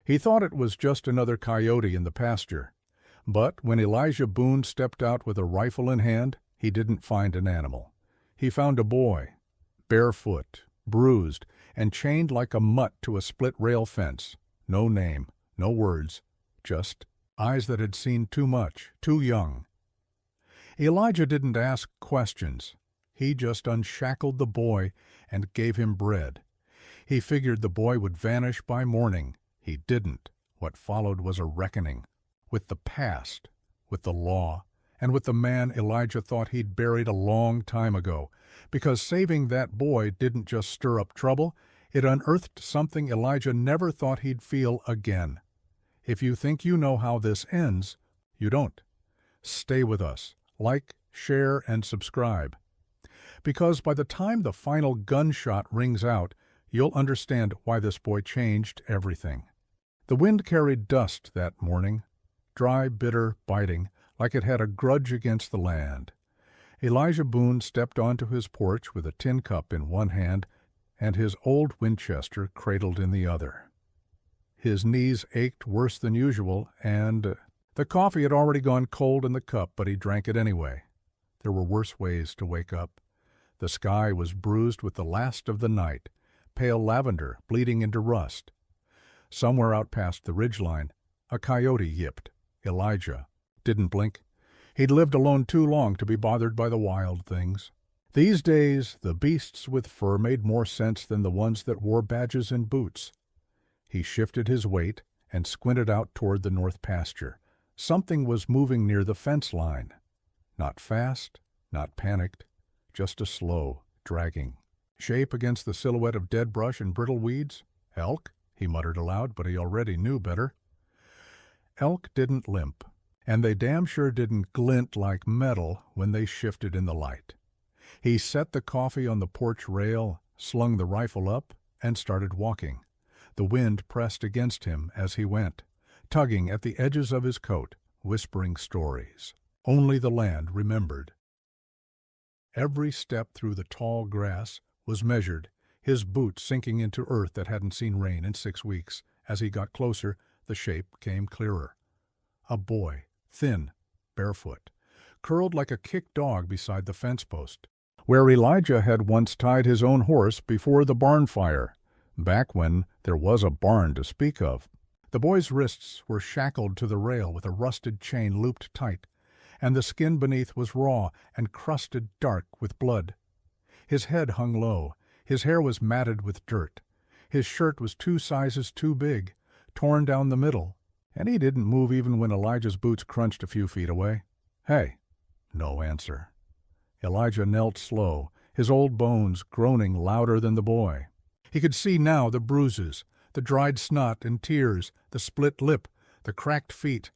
He thought it was just another coyote in the pasture. But when Elijah Boone stepped out with a rifle in hand, he didn't find an animal. He found a boy, barefoot, bruised, and chained like a mutt to a split-rail fence. No name, no words, just eyes that had seen too much, too young. Elijah didn't ask questions. He just unshackled the boy and gave him bread. He figured the boy would vanish by morning. He didn't. What followed was a reckoning. With the past, with the law, and with the man Elijah thought he'd buried a long time ago, because saving that boy didn't just stir up trouble, it unearthed something Elijah never thought he'd feel again. If you think you know how this ends, you don't. Stay with us. Like, share, and subscribe. Because by the time the final gunshot rings out, you'll understand why this boy changed everything. The wind carried dust that morning. Dry, bitter, biting, like it had a grudge against the land. Elijah Boone stepped onto his porch with a tin cup in one hand and his old Winchester cradled in the other. His knees ached worse than usual, and the coffee had already gone cold in the cup, but he drank it anyway. There were worse ways to wake up. The sky was bruised with the last of the night, pale lavender bleeding into rust. Somewhere out past the ridgeline, a coyote yipped. Elijah didn't blink. He'd lived alone too long to be bothered by the wild things. These days, the beasts with fur made more sense than the ones that wore badges and boots. He shifted his weight and squinted out toward the north pasture. Something was moving near the fence line. Not fast, not panicked, just a slow, dragging shape against the silhouette of dead brush and brittle weeds. Elk, he muttered aloud, but he already knew better. Elk didn't limp, and they damn sure didn't glint like metal when they shifted in the light. He set the coffee on the porch rail, slung the rifle up, and started walking. The wind pressed against him as he went, tugging at the edges of his coat, whispering stories. Only the land remembered. Every step through the tall grass was measured, his boots sinking into earth that hadn't seen rain in 6 weeks. As he got closer, the shape came clearer. A boy, thin, barefoot, curled like a kicked dog beside the fence post, where Elijah had once tied his own horse before the barn fire, back when there was a barn to speak of. The boy's wrists were shackled to the rail with a rusted chain looped tight, and the skin beneath was raw and crusted dark with blood. His head hung low, his hair was matted with dirt, his shirt was 2 sizes too big, torn down the middle, and he didn't move even when Elijah's boots crunched a few feet away. "Hey!" No answer. Elijah knelt slow, his old bones groaning louder than the boy. He could see now the bruises, the dried snot and tears, the split lip, the cracked feet.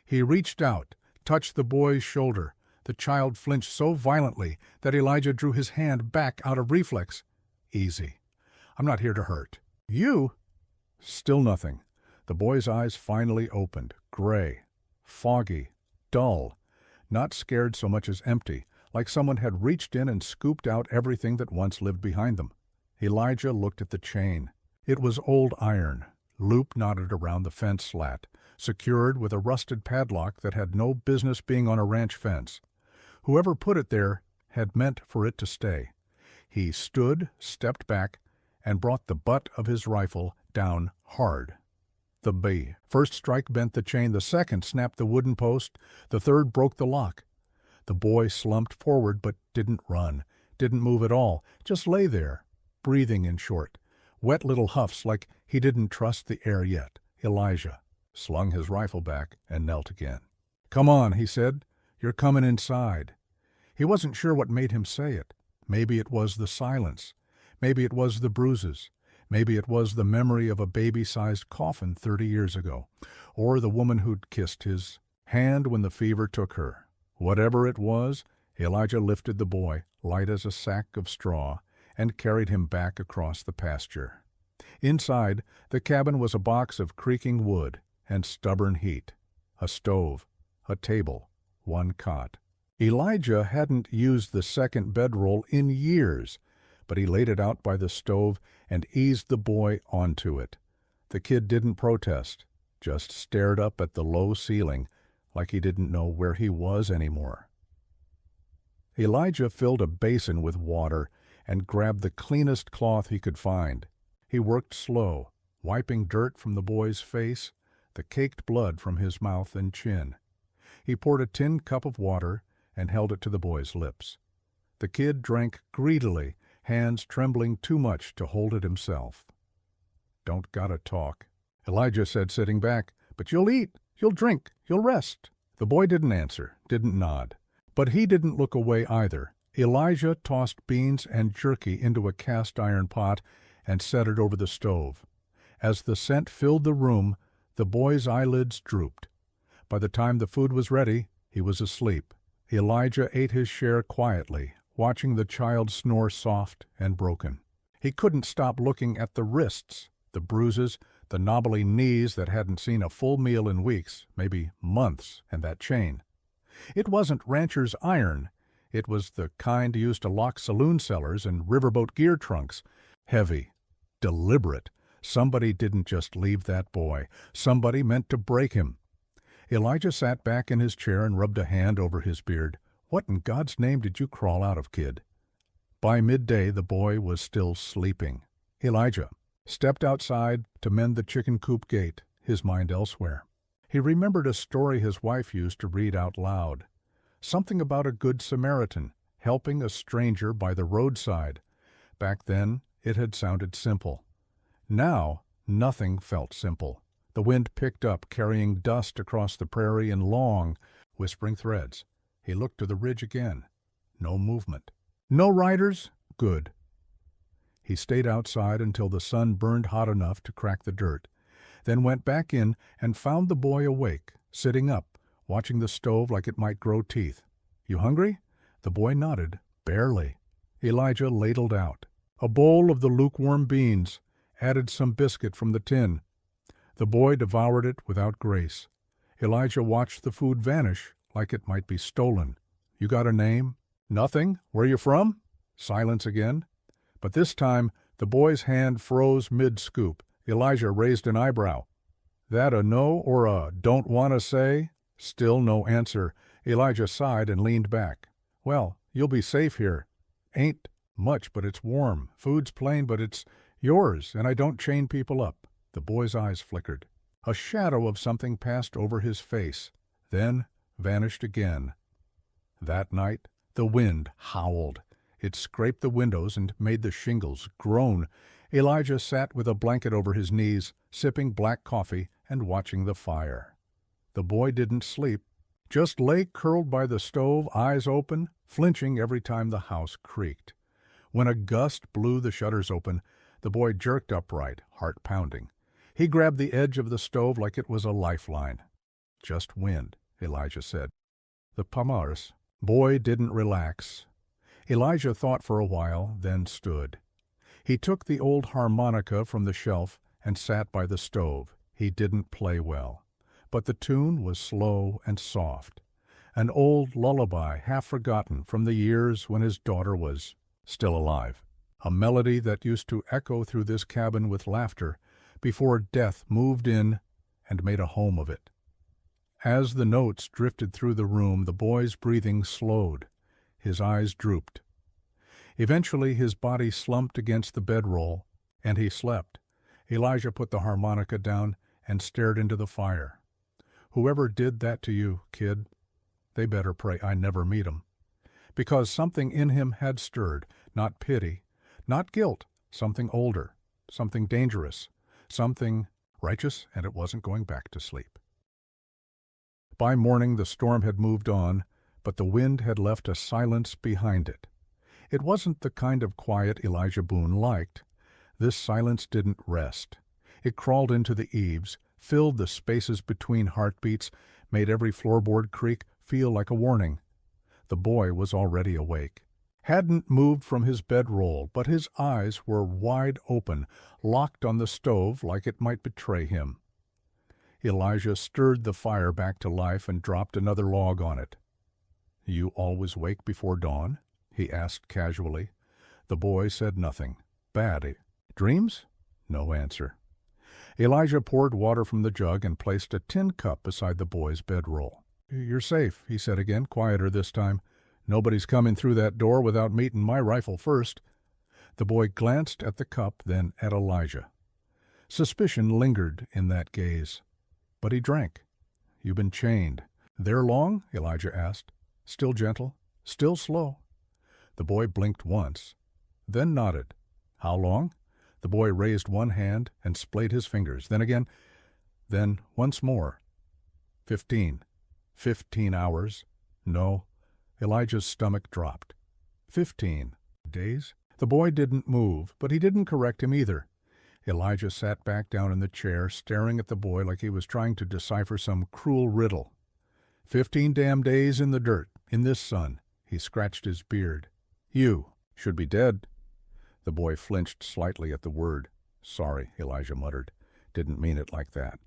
He reached out, touched the boy's shoulder. The child flinched so violently that Elijah drew his hand back out of reflex. "Easy. I'm not here to hurt." "You?" Still nothing. The boy's eyes finally opened, gray, foggy, dull, not scared so much as empty, like someone had reached in and scooped out everything that once lived behind them. Elijah looked at the chain. It was old iron, loop knotted around the fence slat, secured with a rusted padlock that had no business being on a ranch fence. Whoever put it there had meant for it to stay. He stood, stepped back, and brought the butt of his rifle down hard. The first strike bent the chain, the second snapped the wooden post, the third broke the lock. The boy slumped forward but didn't run, didn't move at all, just lay there, breathing in short, wet little huffs like he didn't trust the air yet. Elijah slung his rifle back and knelt again. "Come on," he said. "You're coming inside." He wasn't sure what made him say it. Maybe it was the silence. Maybe it was the bruises. Maybe it was the memory of a baby-sized coffin 30 years ago, or the woman who'd kissed his hand when the fever took her. Whatever it was, Elijah lifted the boy, light as a sack of straw, and carried him back across the pasture. Inside, the cabin was a box of creaking wood and stubborn heat, a stove, a table, one cot. Elijah hadn't used the second bedroll in years, but he laid it out by the stove and eased the boy onto it. The kid didn't protest, just stared up at the low ceiling like he didn't know where he was anymore. Elijah filled a basin with water and grabbed the cleanest cloth he could find. He worked slow, wiping dirt from the boy's face, the caked blood from his mouth and chin. He poured a tin cup of water and held it to the boy's lips. The kid drank greedily, hands trembling too much to hold it himself. "Don't gotta talk," Elijah said, sitting back. "But you'll eat, you'll drink, you'll rest." The boy didn't answer, didn't nod. But he didn't look away either. Elijah tossed beans and jerky into a cast-iron pot and set it over the stove. As the scent filled the room, the boy's eyelids drooped. By the time the food was ready, he was asleep. Elijah ate his share quietly, watching the child snore soft and broken. He couldn't stop looking at the wrists, the bruises, the knobbly knees that hadn't seen a full meal in weeks, maybe months, and that chain. It wasn't rancher's iron. It was the kind used to lock saloon cellars and riverboat gear trunks. Heavy, deliberate. Somebody didn't just leave that boy. Somebody meant to break him. Elijah sat back in his chair and rubbed a hand over his beard. "What in God's name did you crawl out of, kid?" By midday, the boy was still sleeping. Elijah stepped outside to mend the chicken coop gate, his mind elsewhere. He remembered a story his wife used to read out loud. Something about a good Samaritan helping a stranger by the roadside. Back then, it had sounded simple. Now, nothing felt simple. The wind picked up, carrying dust across the prairie in long, whispering threads. He looked to the ridge again. No movement. No riders? Good. He stayed outside until the sun burned hot enough to crack the dirt, then went back in and found the boy awake, sitting up, watching the stove like it might grow teeth. "You hungry?" The boy nodded, barely. Elijah ladled out a bowl of the lukewarm beans, added some biscuit from the tin. The boy devoured it without grace. Elijah watched the food vanish like it might be stolen. "You got a name?" "Nothing. Where you from?" Silence again. But this time, the boy's hand froze mid-scoop. Elijah raised an eyebrow. "That a no or a don't want to say?" Still no answer. Elijah sighed and leaned back. "Well, you'll be safe here. Ain't much, but it's warm. Food's plain, but it's yours, and I don't chain people up." The boy's eyes flickered. A shadow of something passed over his face, then vanished again. That night, the wind howled. It scraped the windows and made the shingles groan. Elijah sat with a blanket over his knees, sipping black coffee and watching the fire. The boy didn't sleep, just lay curled by the stove, eyes open, flinching every time the house creaked. When a gust blew the shutters open, the boy jerked upright, heart pounding. He grabbed the edge of the stove like it was a lifeline. "Just wind," Elijah said. "The Pamaris." Boy didn't relax. Elijah thought for a while, then stood. He took the old harmonica from the shelf and sat by the stove. He didn't play well, but the tune was slow and soft. An old lullaby half forgotten from the years when his daughter was still alive. A melody that used to echo through this cabin with laughter before death moved in and made a home of it. As the notes drifted through the room, the boy's breathing slowed. His eyes drooped. Eventually his body slumped against the bedroll, and he slept. Elijah put the harmonica down and stared into the fire. "Whoever did that to you, kid, they better pray I never meet 'em." Because something in him had stirred, not pity, not guilt, something older, something dangerous, something righteous, and it wasn't going back to sleep. By morning the storm had moved on, but the wind had left a silence behind it. It wasn't the kind of quiet Elijah Boone liked. This silence didn't rest. It crawled into the eaves, filled the spaces between heartbeats, made every floorboard creak feel like a warning. The boy was already awake. Hadn't moved from his bedroll, but his eyes were wide open, locked on the stove like it might betray him. Elijah stirred the fire back to life and dropped another log on it. "You always wake before dawn?" he asked casually. The boy said nothing. "Bad, eh? Dreams?" No answer. Elijah poured water from the jug and placed a tin cup beside the boy's bedroll. "You're safe," he said again, quieter this time. "Nobody's coming through that door without meeting my rifle first." The boy glanced at the cup, then at Elijah. Suspicion lingered in that gaze. But he drank. "You've been chained." "There long?" Elijah asked. Still gentle, still slow. The boy blinked once, then nodded. "How long?" The boy raised one hand and splayed his fingers. Then again, then once more. 15. 15 hours. No. Elijah's stomach dropped. 15 days? The boy didn't move, but he didn't correct him either. Elijah sat back down in the chair, staring at the boy like he was trying to decipher some cruel riddle. 15 damn days in the dirt, in this sun. He scratched his beard. "You should be dead." The boy flinched slightly at the word. "Sorry," Elijah muttered. "Didn't mean it like that."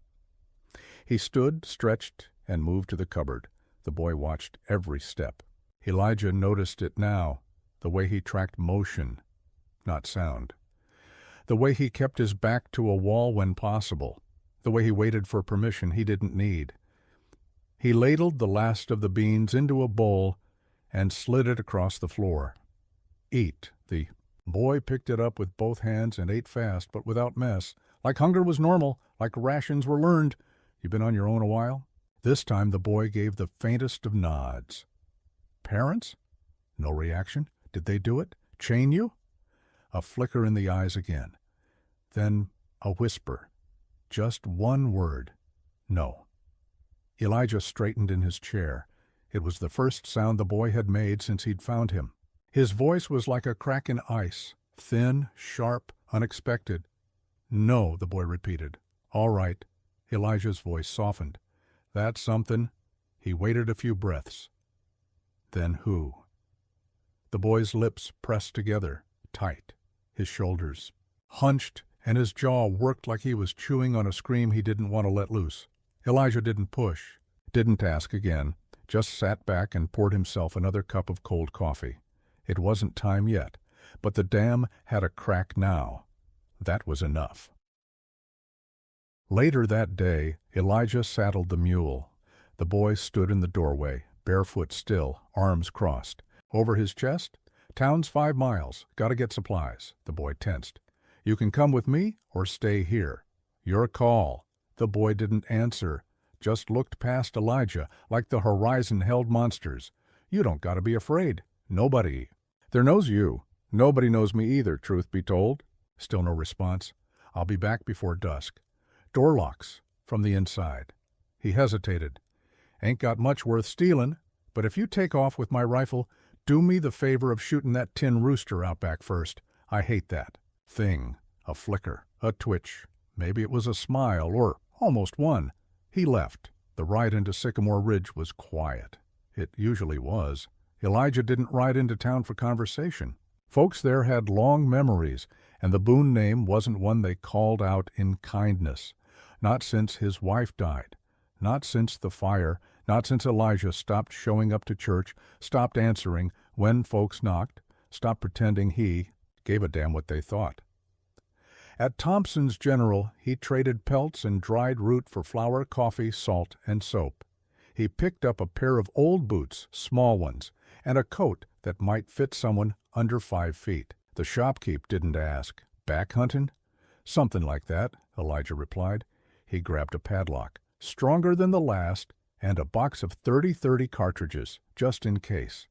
He stood, stretched, and moved to the cupboard. The boy watched every step. Elijah noticed it now, the way he tracked motion, not sound. The way he kept his back to a wall when possible. The way he waited for permission he didn't need. He ladled the last of the beans into a bowl and slid it across the floor. "Eat." The boy picked it up with both hands and ate fast, but without mess. Like hunger was normal, like rations were learned. "You been on your own a while?" This time the boy gave the faintest of nods. "Parents?" No reaction. "Did they do it? Chain you?" A flicker in the eyes again. Then a whisper. Just one word. "No." Elijah straightened in his chair. It was the first sound the boy had made since he'd found him. His voice was like a crack in ice, thin, sharp, unexpected. "No," the boy repeated. "All right." Elijah's voice softened. "That's something." He waited a few breaths. "Then who?" The boy's lips pressed together, tight. His shoulders hunched, and his jaw worked like he was chewing on a scream he didn't want to let loose. Elijah didn't push, didn't ask again, just sat back and poured himself another cup of cold coffee. It wasn't time yet, but the dam had a crack now. That was enough. Later that day, Elijah saddled the mule. The boy stood in the doorway, barefoot still, arms crossed. Over his chest, "Town's 5 miles. Gotta get supplies." The boy tensed. "You can come with me or stay here. Your call." The boy didn't answer, just looked past Elijah like the horizon held monsters. "You don't gotta be afraid. Nobody there knows you. Nobody knows me either, truth be told." Still no response. "I'll be back before dusk." Door locks from the inside. He hesitated. "Ain't got much worth stealing, but if you take off with my rifle, do me the favor of shooting that tin rooster out back first. I hate that thing." A flicker, a twitch. Maybe it was a smile, or almost one. He left. The ride into Sycamore Ridge was quiet. It usually was. Elijah didn't ride into town for conversation. Folks there had long memories, and the Boone name wasn't one they called out in kindness. Not since his wife died. Not since the fire. Not since Elijah stopped showing up to church, stopped answering when folks knocked, stopped pretending he gave a damn what they thought. At Thompson's General, he traded pelts and dried root for flour, coffee, salt, and soap. He picked up a pair of old boots, small ones, and a coat that might fit someone under 5 feet. The shopkeep didn't ask. "Back huntin'?" "Something like that," Elijah replied. He grabbed a padlock, stronger than the last, and a box of 30-30 cartridges, just in case.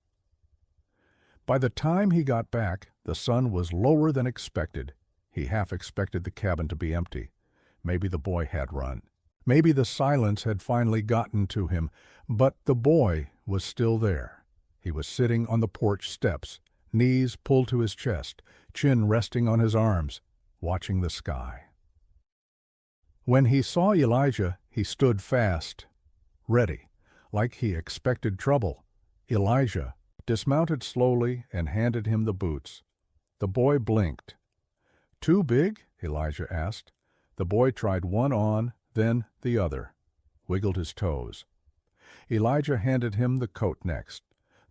By the time he got back, the sun was lower than expected. He half expected the cabin to be empty. Maybe the boy had run. Maybe the silence had finally gotten to him, but the boy was still there. He was sitting on the porch steps, knees pulled to his chest, chin resting on his arms, watching the sky. When he saw Elijah, he stood fast, ready, like he expected trouble. Elijah dismounted slowly and handed him the boots. The boy blinked. "Too big?" Elijah asked. The boy tried one on, then the other, wiggled his toes. Elijah handed him the coat next.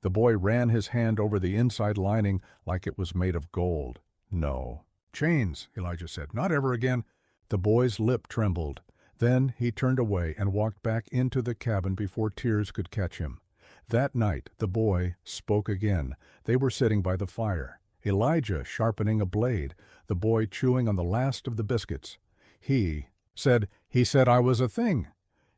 The boy ran his hand over the inside lining like it was made of gold. "No." "Chains," Elijah said. "Not ever again." The boy's lip trembled. Then he turned away and walked back into the cabin before tears could catch him. That night the boy spoke again. They were sitting by the fire. Elijah sharpening a blade, the boy chewing on the last of the biscuits. He said I was a thing.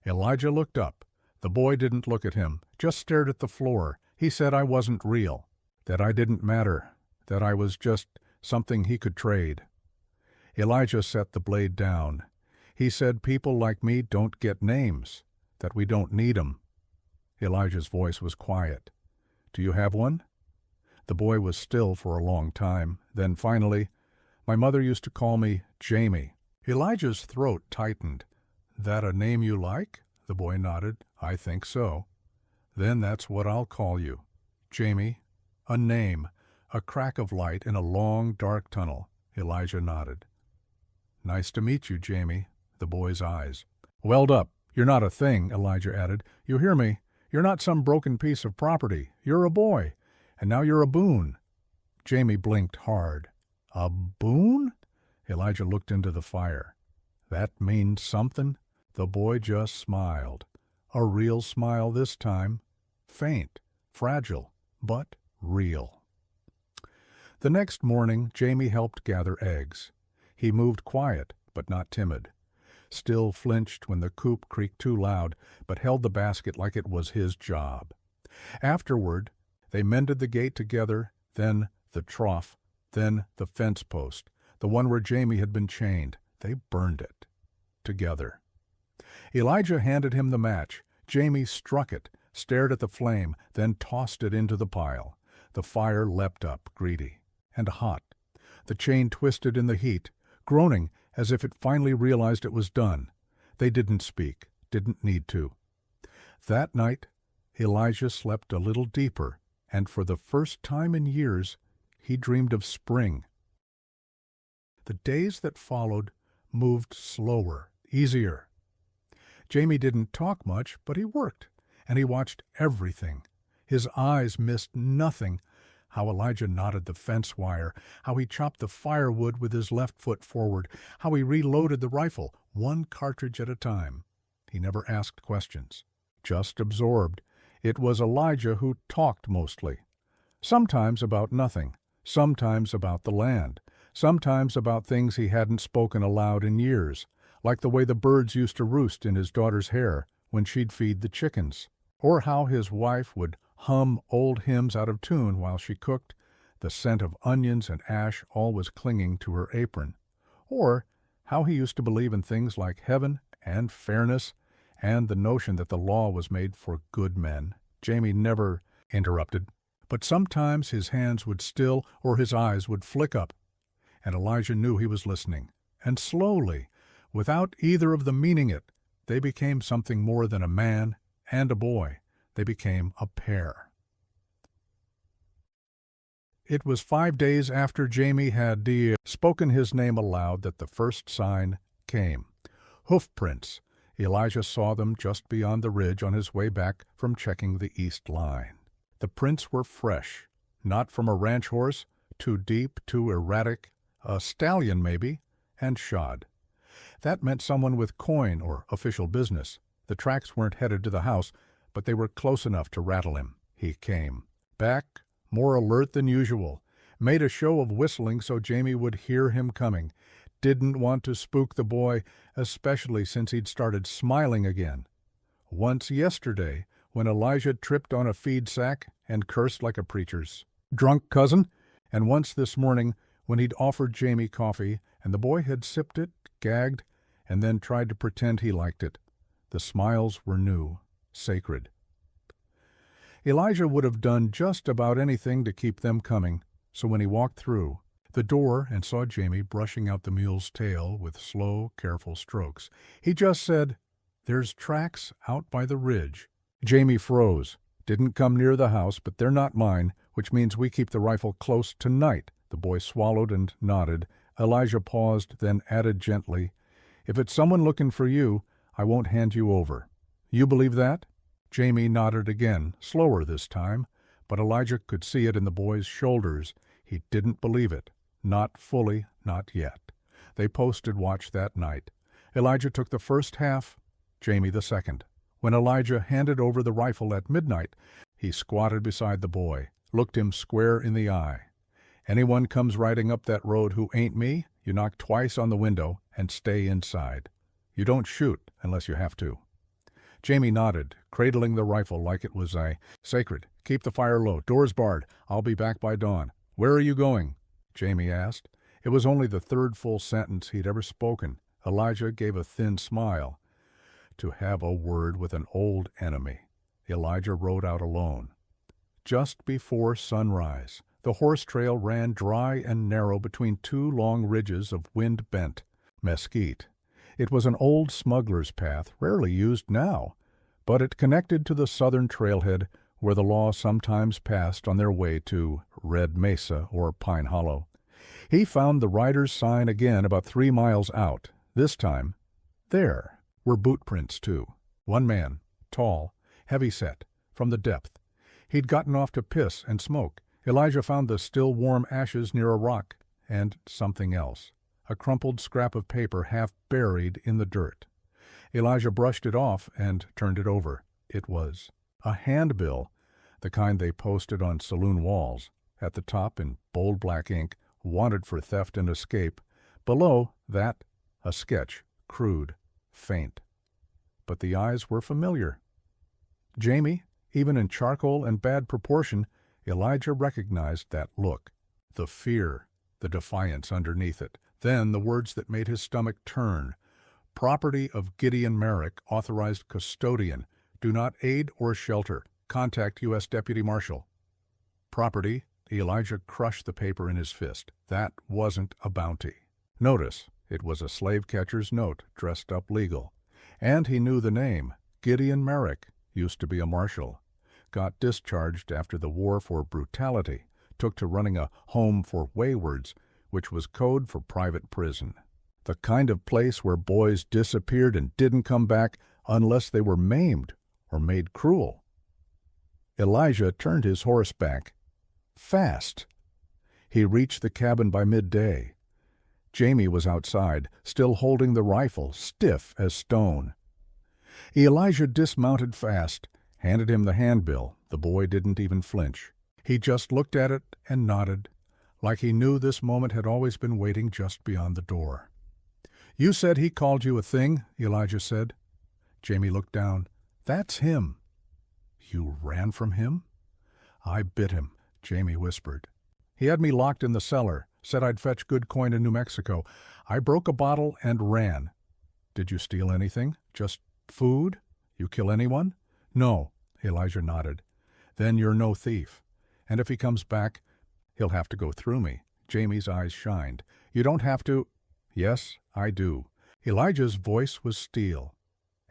Elijah looked up. The boy didn't look at him, just stared at the floor. He said I wasn't real, that I didn't matter, that I was just something he could trade. Elijah set the blade down. He said people like me don't get names, that we don't need 'em. Elijah's voice was quiet. Do you have one? The boy was still for a long time. Then finally, my mother used to call me Jamie. Elijah's throat tightened. That a name you like? The boy nodded. I think so. Then that's what I'll call you. Jamie. A name. A crack of light in a long, dark tunnel. Elijah nodded. Nice to meet you, Jamie. The boy's eyes welled up. You're not a thing, Elijah added. You hear me? You're not some broken piece of property. You're a boy. And now you're a boon. Jamie blinked hard. A boon? Elijah looked into the fire. That means something? The boy just smiled. A real smile this time. Faint, fragile, but real. The next morning, Jamie helped gather eggs. He moved quiet, but not timid. Still flinched when the coop creaked too loud, but held the basket like it was his job. Afterward, they mended the gate together, then the trough, then the fence post, the one where Jamie had been chained. They burned it. Together. Elijah handed him the match. Jamie struck it, stared at the flame, then tossed it into the pile. The fire leapt up, greedy and hot. The chain twisted in the heat, groaning as if it finally realized it was done. They didn't speak, didn't need to. That night, Elijah slept a little deeper, and for the first time in years, he dreamed of spring. The days that followed moved slower, easier. Jamie didn't talk much, but he worked, and he watched everything. His eyes missed nothing. How Elijah knotted the fence wire, how he chopped the firewood with his left foot forward, how he reloaded the rifle, one cartridge at a time. He never asked questions, just absorbed. It was Elijah who talked mostly. Sometimes about nothing, sometimes about the land, sometimes about things he hadn't spoken aloud in years, like the way the birds used to roost in his daughter's hair when she'd feed the chickens, or how his wife would hum old hymns out of tune while she cooked, the scent of onions and ash always clinging to her apron, or how he used to believe in things like heaven and fairness and the notion that the law was made for good men. Jamie never interrupted, but sometimes his hands would still or his eyes would flick up, and Elijah knew he was listening. And slowly, without either of them meaning it, they became something more than a man and a boy. They became a pair. It was 5 days after Jamie had spoken his name aloud that the first sign came. Hoof prints. Elijah saw them just beyond the ridge on his way back from checking the east line. The prints were fresh, not from a ranch horse, too deep, too erratic, a stallion maybe, and shod. That meant someone with coin or official business. The tracks weren't headed to the house, but they were close enough to rattle him. He came. Back, more alert than usual. Made a show of whistling so Jamie would hear him coming. Didn't want to spook the boy, especially since he'd started smiling again. Once yesterday, when Elijah tripped on a feed sack and cursed like a preacher's drunk cousin, and once this morning when he'd offered Jamie coffee and the boy had sipped it, gagged, and then tried to pretend he liked it. The smiles were new. Sacred. Elijah would have done just about anything to keep them coming, so when he walked through the door and saw Jamie brushing out the mule's tail with slow, careful strokes, he just said, "There's tracks out by the ridge." Jamie froze. Didn't come near the house, but they're not mine, which means we keep the rifle close tonight. The boy swallowed and nodded. Elijah paused, then added gently, "If it's someone looking for you, I won't hand you over. You believe that?" Jamie nodded again, slower this time, but Elijah could see it in the boy's shoulders. He didn't believe it. Not fully, not yet. They posted watch that night. Elijah took the first half, Jamie the second. When Elijah handed over the rifle at midnight, he squatted beside the boy, looked him square in the eye. "Anyone comes riding up that road who ain't me, you knock twice on the window and stay inside. You don't shoot unless you have to." Jamie nodded, cradling the rifle like it was sacred. "Keep the fire low. Doors barred. I'll be back by dawn." "Where are you going?" Jamie asked. It was only the third full sentence he'd ever spoken. Elijah gave a thin smile. To have a word with an old enemy. Elijah rode out alone. Just before sunrise, the horse trail ran dry and narrow between two long ridges of wind-bent mesquite. It was an old smuggler's path, rarely used now, but it connected to the southern trailhead where the law sometimes passed on their way to Red Mesa or Pine Hollow. He found the rider's sign again about 3 miles out. This time, there were boot prints too. One man, tall, heavy-set, from the depth. He'd gotten off to piss and smoke. Elijah found the still warm ashes near a rock, and something else. A crumpled scrap of paper half buried in the dirt. Elijah brushed it off and turned it over. It was a handbill, the kind they posted on saloon walls. At the top, in bold black ink, "Wanted for theft and escape." Below that, a sketch, crude, faint. But the eyes were familiar. Jamie, even in charcoal and bad proportion, Elijah recognized that look. The fear, the defiance underneath it. Then the words that made his stomach turn. "Property of Gideon Merrick, authorized custodian. Do not aid or shelter. Contact U.S. Deputy Marshal." Property. Elijah crushed the paper in his fist. That wasn't a bounty. Notice, it was a slave catcher's note, dressed up legal. And he knew the name. Gideon Merrick. Used to be a marshal. Got discharged after the war for brutality. Took to running a home for waywards, which was code for private prison. The kind of place where boys disappeared and didn't come back unless they were maimed or made cruel. Elijah turned his horse back. Fast. He reached the cabin by midday. Jamie was outside, still holding the rifle, stiff as stone. Elijah dismounted fast, handed him the handbill. The boy didn't even flinch. He just looked at it and nodded, like he knew this moment had always been waiting just beyond the door. "You said he called you a thing," Elijah said. Jamie looked down. "That's him." "You ran from him?" "I bit him," Jamie whispered. "He had me locked in the cellar, said I'd fetch good coin in New Mexico. I broke a bottle and ran." "Did you steal anything? Just food? You kill anyone?" "No," Elijah nodded. "Then you're no thief. And if he comes back, he'll have to go through me." Jamie's eyes shined. "You don't have to—" "Yes, I do." Elijah's voice was steel.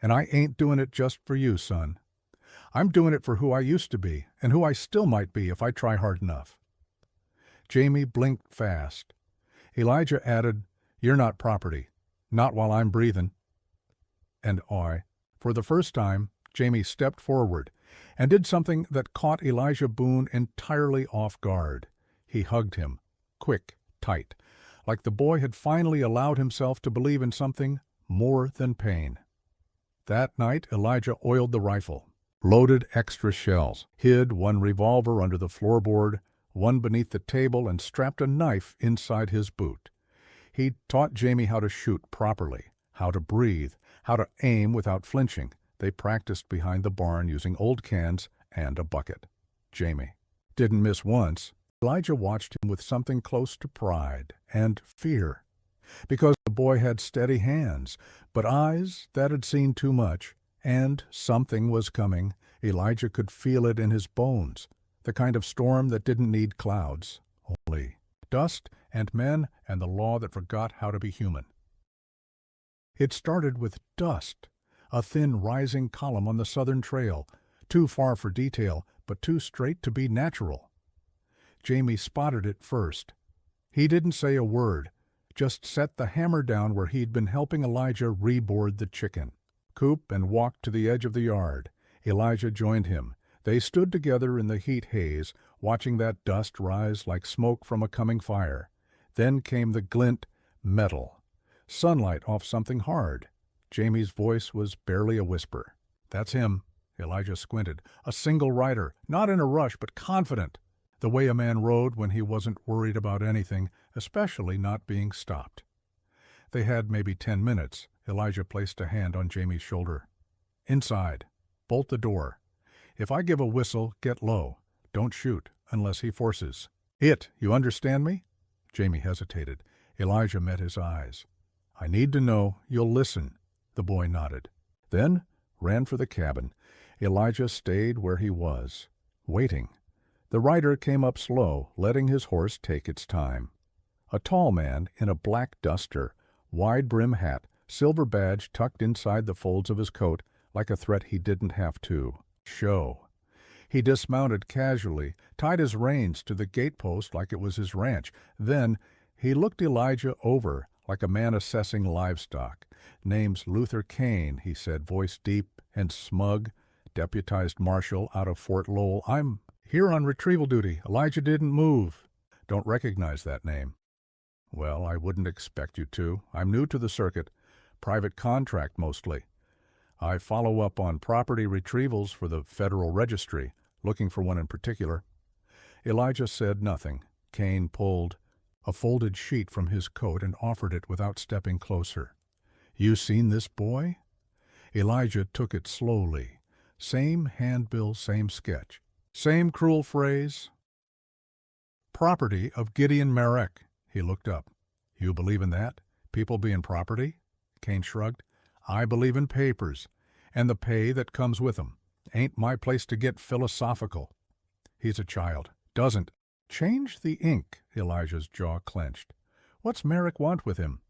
"And I ain't doing it just for you, son. I'm doing it for who I used to be, and who I still might be if I try hard enough." Jamie blinked fast. Elijah added, "You're not property. Not while I'm breathing." And for the first time, Jamie stepped forward and did something that caught Elijah Boone entirely off guard. He hugged him, quick, tight, like the boy had finally allowed himself to believe in something more than pain. That night, Elijah oiled the rifle, loaded extra shells, hid one revolver under the floorboard, one beneath the table, and strapped a knife inside his boot. He'd taught Jamie how to shoot properly, how to breathe, how to aim without flinching. They practiced behind the barn using old cans and a bucket. Jamie didn't miss once. Elijah watched him with something close to pride and fear, because the boy had steady hands, but eyes that had seen too much, and something was coming. Elijah could feel it in his bones, the kind of storm that didn't need clouds, only dust and men and the law that forgot how to be human. It started with dust, a thin rising column on the southern trail, too far for detail, but too straight to be natural. Jamie spotted it first. He didn't say a word, just set the hammer down where he'd been helping Elijah reboard the chicken. Coop and walked to the edge of the yard. Elijah joined him. They stood together in the heat haze, watching that dust rise like smoke from a coming fire. Then came the glint, metal. sunlight off something hard. Jamie's voice was barely a whisper. "That's him." Elijah squinted. "A single rider, not in a rush, but confident. The way a man rode when he wasn't worried about anything, especially not being stopped." They had maybe 10 minutes. Elijah placed a hand on Jamie's shoulder. "Inside. Bolt the door. If I give a whistle, get low. Don't shoot, unless he forces. You understand me?" Jamie hesitated. Elijah met his eyes. "I need to know you'll listen." The boy nodded. Then ran for the cabin. Elijah stayed where he was, waiting. The rider came up slow, letting his horse take its time. A tall man in a black duster, wide-brim hat, silver badge tucked inside the folds of his coat like a threat he didn't have to show. He dismounted casually, tied his reins to the gatepost like it was his ranch. Then he looked Elijah over like a man assessing livestock. "Name's Luther Kane," he said, voice deep and smug, deputized marshal out of Fort Lowell. "I'm here on retrieval duty. Elijah didn't move." "Don't recognize that name." "Well, I wouldn't expect you to. I'm new to the circuit. Private contract mostly. I follow up on property retrievals for the Federal Registry, looking for one in particular." Elijah said nothing. Kane pulled a folded sheet from his coat and offered it without stepping closer. "You seen this boy?" Elijah took it slowly. Same handbill, same sketch. Same cruel phrase. "Property of Gideon Marek." He looked up. "You believe in that? People being property?" Kane shrugged. "I believe in papers, and the pay that comes with 'em. Ain't my place to get philosophical." "He's a child. Doesn't." "Change the ink." Elijah's jaw clenched. "What's Merrick want with him?"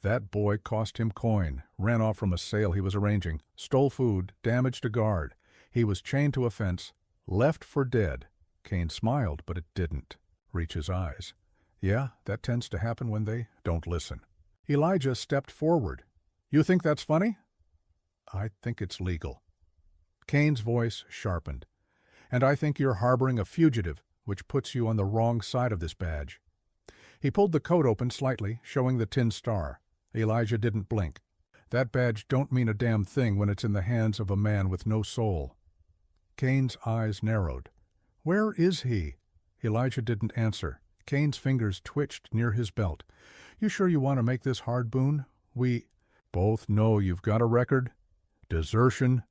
"That boy cost him coin, ran off from a sale he was arranging, stole food, damaged a guard. He was chained to a fence, left for dead." Kane smiled, but it didn't reach his eyes. "Yeah, that tends to happen when they don't listen." Elijah stepped forward. "You think that's funny?" "I think it's legal." Kane's voice sharpened. "And I think you're harboring a fugitive, which puts you on the wrong side of this badge." He pulled the coat open slightly, showing the tin star. Elijah didn't blink. "That badge don't mean a damn thing when it's in the hands of a man with no soul." Kane's eyes narrowed. "Where is he?" Elijah didn't answer. Kane's fingers twitched near his belt. "You sure you want to make this hard, Boone? We both know you've got a record. Desertion,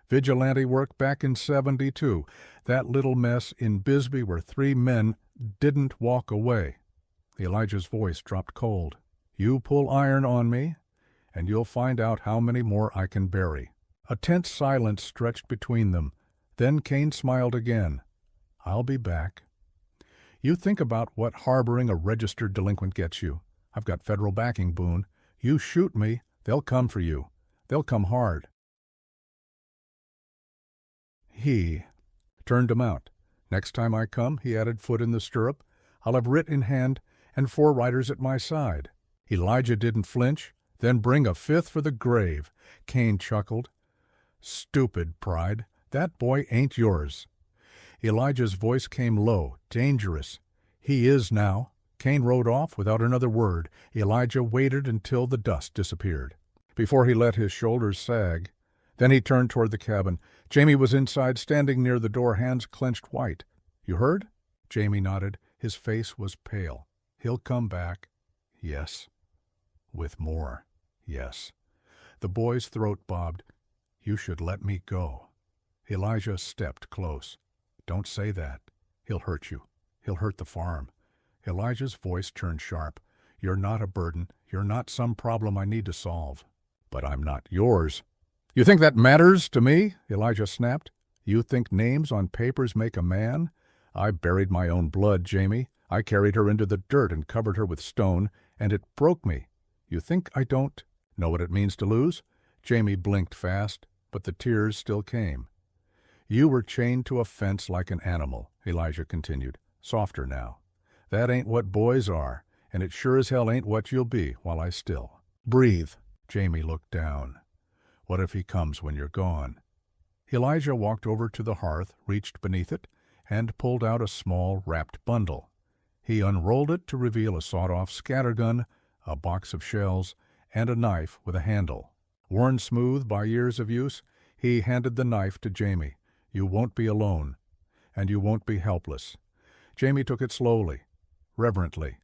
vigilante work back in '72. That little mess in Bisbee where 3 men didn't walk away." Elijah's voice dropped cold. "You pull iron on me, and you'll find out how many more I can bury." A tense silence stretched between them. Then Kane smiled again. "I'll be back. You think about what harboring a registered delinquent gets you. I've got federal backing, Boone. You shoot me, they'll come for you. They'll come hard." He turned to mount. "Next time I come," he added, foot in the stirrup, "I'll have writ in hand and 4 riders at my side." Elijah didn't flinch. "Then bring a 5th for the grave." Kane chuckled. "Stupid pride. That boy ain't yours." Elijah's voice came low, dangerous. "He is now." Kane rode off without another word. Elijah waited until the dust disappeared before he let his shoulders sag. Then he turned toward the cabin. Jamie was inside, standing near the door, hands clenched white. "You heard?" Jamie nodded. His face was pale. "He'll come back." "Yes." "With more." "Yes." The boy's throat bobbed. "You should let me go." Elijah stepped close. "Don't say that. He'll hurt you. He'll hurt the farm." Elijah's voice turned sharp. "You're not a burden. You're not some problem I need to solve. But I'm not yours." "You think that matters to me?" Elijah snapped. "You think names on papers make a man? I buried my own blood, Jamie. I carried her into the dirt and covered her with stone, and it broke me. You think I don't know what it means to lose?" Jamie blinked fast, but the tears still came. "You were chained to a fence like an animal," Elijah continued, softer now. "That ain't what boys are, and it sure as hell ain't what you'll be while I still breathe." Jamie looked down. "What if he comes when you're gone?" Elijah walked over to the hearth, reached beneath it, and pulled out a small wrapped bundle. He unrolled it to reveal a sawed-off scattergun, a box of shells, and a knife with a handle. Worn smooth by years of use, he handed the knife to Jamie. "You won't be alone, and you won't be helpless." Jamie took it slowly, reverently.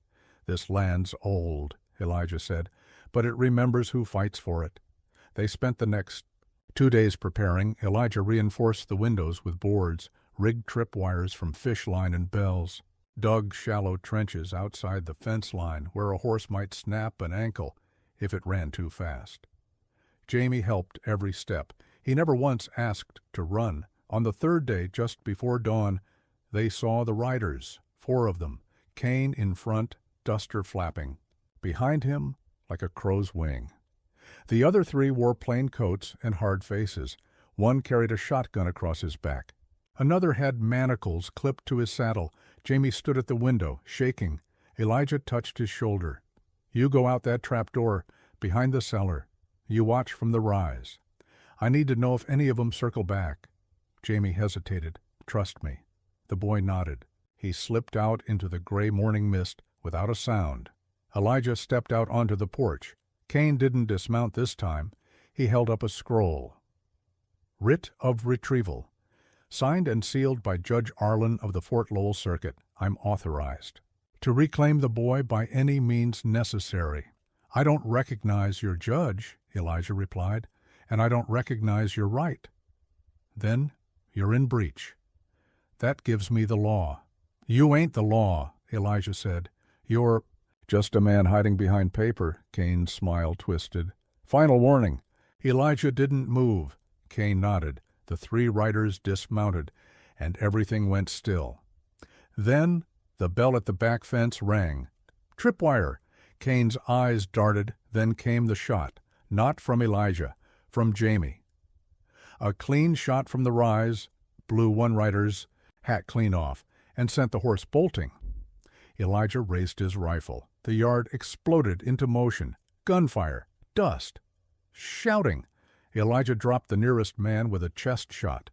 "This land's old," Elijah said, "but it remembers who fights for it." They spent the next 2 days preparing. Elijah reinforced the windows with boards, rigged tripwires from fish line and bells, dug shallow trenches outside the fence line where a horse might snap an ankle if it ran too fast. Jamie helped every step. He never once asked to run. On the 3rd day, just before dawn, they saw the riders, 4 of them, Cain in front, duster flapping. Behind him, like a crow's wing. The other 3 wore plain coats and hard faces. One carried a shotgun across his back. Another had manacles clipped to his saddle. Jamie stood at the window, shaking. Elijah touched his shoulder. "You go out that trap door, behind the cellar. You watch from the rise. I need to know if any of them circle back." Jamie hesitated. "Trust me." The boy nodded. He slipped out into the gray morning mist without a sound. Elijah stepped out onto the porch. Cain didn't dismount this time. He held up a scroll. "Writ of retrieval. Signed and sealed by Judge Arlen of the Fort Lowell Circuit. I'm authorized to reclaim the boy by any means necessary." "I don't recognize your judge," Elijah replied, "and I don't recognize your right." "Then you're in breach. That gives me the law." "You ain't the law," Elijah said. "You're—" "Just a man hiding behind paper," Cain's smile twisted. "Final warning." Elijah didn't move. Cain nodded. The 3 riders dismounted, and everything went still. Then the bell at the back fence rang. "Tripwire!" Cain's eyes darted, then came the shot. Not from Elijah, from Jamie. A clean shot from the rise blew one rider's hat clean off and sent the horse bolting. Elijah raised his rifle. The yard exploded into motion. Gunfire. Dust. Shouting. Elijah dropped the nearest man with a chest shot,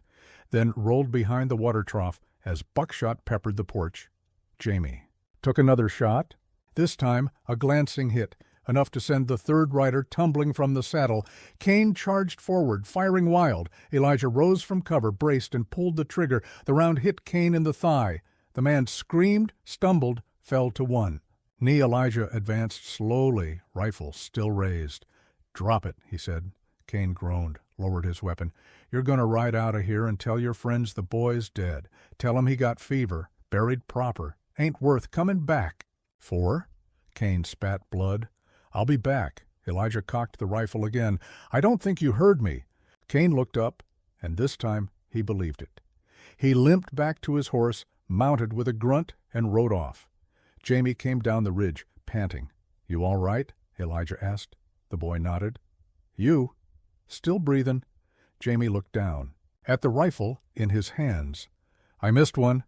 then rolled behind the water trough as buckshot peppered the porch. Jamie took another shot. This time a glancing hit, enough to send the 3rd rider tumbling from the saddle. Cain charged forward, firing wild. Elijah rose from cover, braced, and pulled the trigger. The round hit Cain in the thigh. The man screamed, stumbled, fell to one knee. Elijah advanced slowly, rifle still raised. "Drop it," he said. Cain groaned, lowered his weapon. "You're going to ride out of here and tell your friends the boy's dead. Tell 'em he got fever, buried proper. Ain't worth coming back." "For?" Cain spat blood. "I'll be back." Elijah cocked the rifle again. "I don't think you heard me." Cain looked up, and this time he believed it. He limped back to his horse, mounted with a grunt, and rode off. Jamie came down the ridge, panting. "You all right?" Elijah asked. The boy nodded. "You?" "Still breathing." Jamie looked down at the rifle in his hands. "I missed one."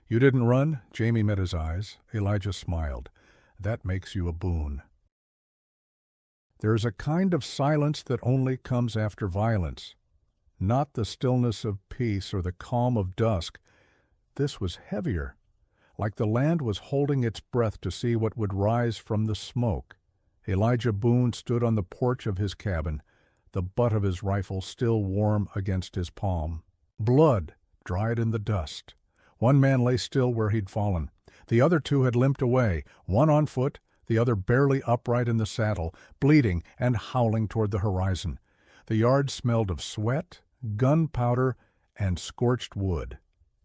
"You didn't run?" Jamie met his eyes. Elijah smiled. "That makes you a boon." There's a kind of silence that only comes after violence. Not the stillness of peace or the calm of dusk. This was heavier, like the land was holding its breath to see what would rise from the smoke. Elijah Boone stood on the porch of his cabin, the butt of his rifle still warm against his palm. Blood dried in the dust. One man lay still where he'd fallen. The other 2 had limped away, one on foot, the other barely upright in the saddle, bleeding and howling toward the horizon. The yard smelled of sweat, gunpowder, and scorched wood.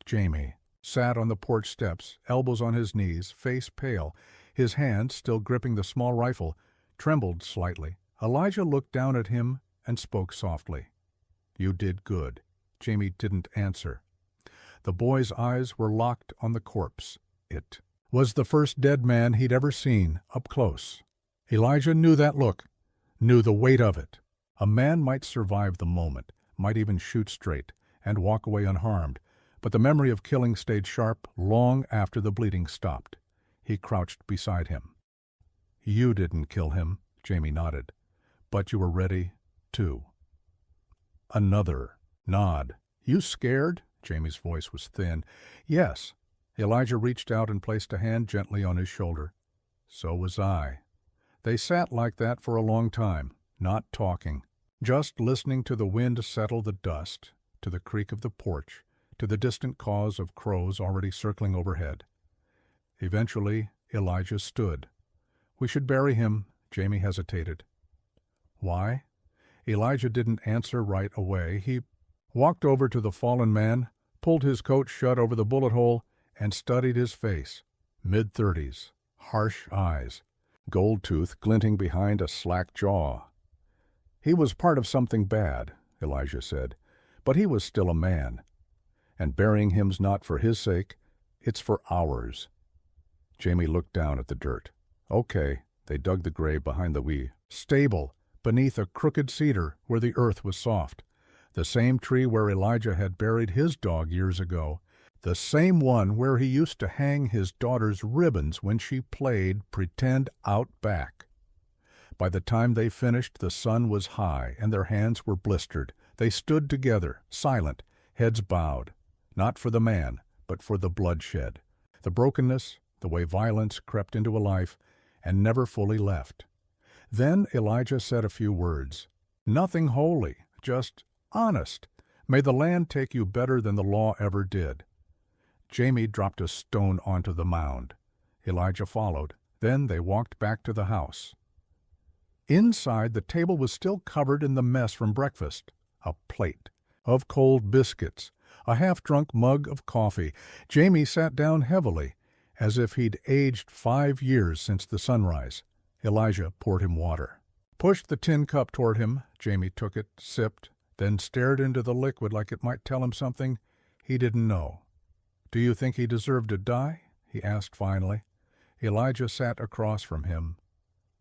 Jamie sat on the porch steps, elbows on his knees, face pale. His hand, still gripping the small rifle, trembled slightly. Elijah looked down at him and spoke softly. "You did good." Jamie didn't answer. The boy's eyes were locked on the corpse. It was the first dead man he'd ever seen, up close. Elijah knew that look, knew the weight of it. A man might survive the moment, might even shoot straight, and walk away unharmed, but the memory of killing stayed sharp long after the bleeding stopped. He crouched beside him. "You didn't kill him," Jamie nodded, "but you were ready, too." Another nod. "You scared?" Jamie's voice was thin. "Yes." Elijah reached out and placed a hand gently on his shoulder. "So was I." They sat like that for a long time, not talking, just listening to the wind settle the dust, to the creak of the porch, to the distant caws of crows already circling overhead. Eventually, Elijah stood. "We should bury him," Jamie hesitated. "Why?" Elijah didn't answer right away. He walked over to the fallen man, pulled his coat shut over the bullet hole, and studied his face. Mid-30s, harsh eyes, gold tooth glinting behind a slack jaw. "He was part of something bad," Elijah said, "but he was still a man. And burying him's not for his sake, it's for ours." Jamie looked down at the dirt. Okay, they dug the grave behind the wee stable, beneath a crooked cedar where the earth was soft. The same tree where Elijah had buried his dog years ago. The same one where he used to hang his daughter's ribbons when she played pretend out back. By the time they finished, the sun was high and their hands were blistered. They stood together, silent, heads bowed, not for the man, but for the bloodshed, the brokenness, the way violence crept into a life and never fully left. Then Elijah said a few words. Nothing holy, just honest. May the land take you better than the law ever did. Jamie dropped a stone onto the mound. Elijah followed. Then they walked back to the house. Inside, the table was still covered in the mess from breakfast. A plate of cold biscuits, a half-drunk mug of coffee. Jamie sat down heavily, as if he'd aged 5 years since the sunrise. Elijah poured him water. Pushed the tin cup toward him. Jamie took it, sipped, then stared into the liquid like it might tell him something he didn't know. "Do you think he deserved to die?" he asked finally. Elijah sat across from him.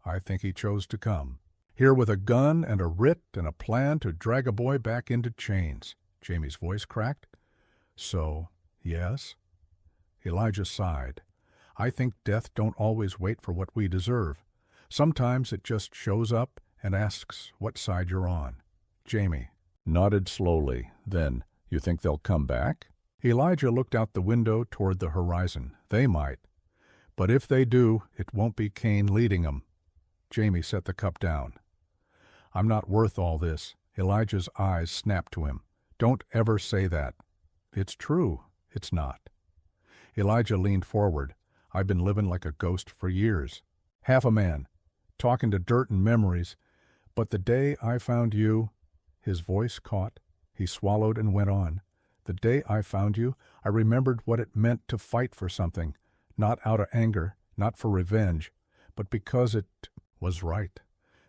"I think he chose to come. Here with a gun and a writ and a plan to drag a boy back into chains." Jamie's voice cracked. "So, yes?" Elijah sighed. "I think death don't always wait for what we deserve. Sometimes it just shows up and asks what side you're on." Jamie nodded slowly. Then, "You think they'll come back?" Elijah looked out the window toward the horizon. "They might. But if they do, it won't be Cain leading them." Jamie set the cup down. "I'm not worth all this." Elijah's eyes snapped to him. "Don't ever say that." "It's true. It's not." Elijah leaned forward. "I've been living like a ghost for years. Half a man, talking to dirt and memories. But the day I found you—" His voice caught. He swallowed and went on. "The day I found you, I remembered what it meant to fight for something, not out of anger, not for revenge, but because it was right."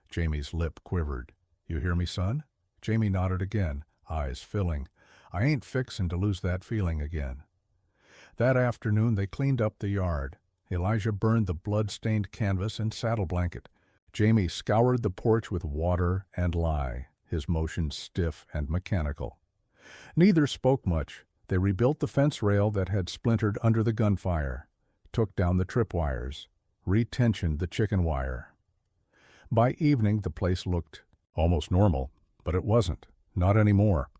Jamie's lip quivered. "You hear me, son?" Jamie nodded again, eyes filling. "I ain't fixin' to lose that feeling again." That afternoon they cleaned up the yard. Elijah burned the blood-stained canvas and saddle blanket. Jamie scoured the porch with water and lye, his motions stiff and mechanical. Neither spoke much. They rebuilt the fence rail that had splintered under the gunfire, took down the tripwires, retensioned the chicken wire. By evening the place looked almost normal, but it wasn't, not anymore.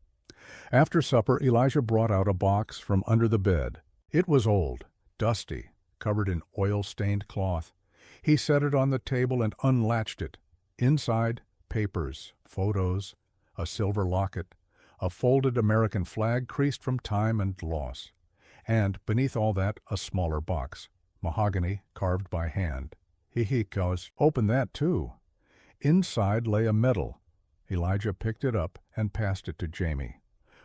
After supper, Elijah brought out a box from under the bed. It was old, dusty, covered in oil-stained cloth. He set it on the table and unlatched it. Inside, papers, photos, a silver locket, a folded American flag creased from time and loss. And, beneath all that, a smaller box, mahogany, carved by hand. He goes, "Open that, too." Inside lay a medal. Elijah picked it up and passed it to Jamie.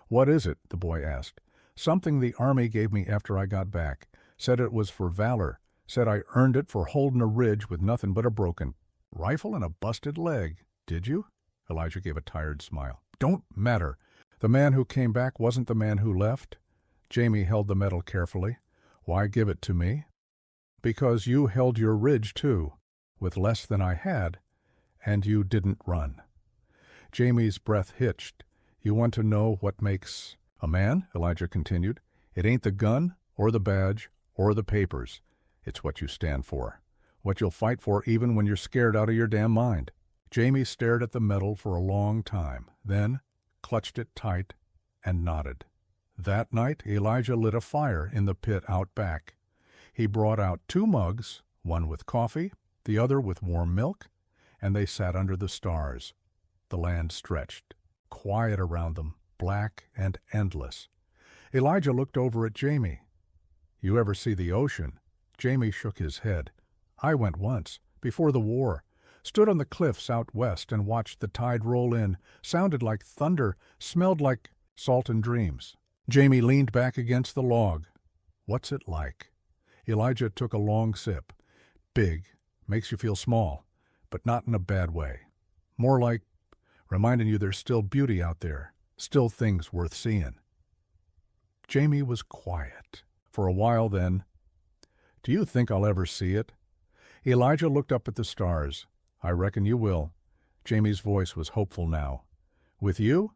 "What is it?" the boy asked. "Something the Army gave me after I got back. Said it was for valor. Said I earned it for holding a ridge with nothing but a broken rifle and a busted leg. Did you?" Elijah gave a tired smile. "Don't matter. The man who came back wasn't the man who left." Jamie held the medal carefully. "Why give it to me?" "Because you held your ridge, too, with less than I had, and you didn't run." Jamie's breath hitched. "You want to know what makes a man?" Elijah continued. "It ain't the gun, or the badge, or the papers. It's what you stand for. What you'll fight for even when you're scared out of your damn mind." Jamie stared at the medal for a long time, then clutched it tight and nodded. That night Elijah lit a fire in the pit out back. He brought out 2 mugs, one with coffee, the other with warm milk, and they sat under the stars. The land stretched, quiet around them, black and endless. Elijah looked over at Jamie. "You ever see the ocean?" Jamie shook his head. "I went once, before the war. Stood on the cliffs out west and watched the tide roll in. Sounded like thunder, smelled like salt and dreams." Jamie leaned back against the log. "What's it like?" Elijah took a long sip. "Big. Makes you feel small, but not in a bad way. More like reminding you there's still beauty out there, still things worth seeing." Jamie was quiet for a while then. "Do you think I'll ever see it?" Elijah looked up at the stars. "I reckon you will." Jamie's voice was hopeful now. "With you?"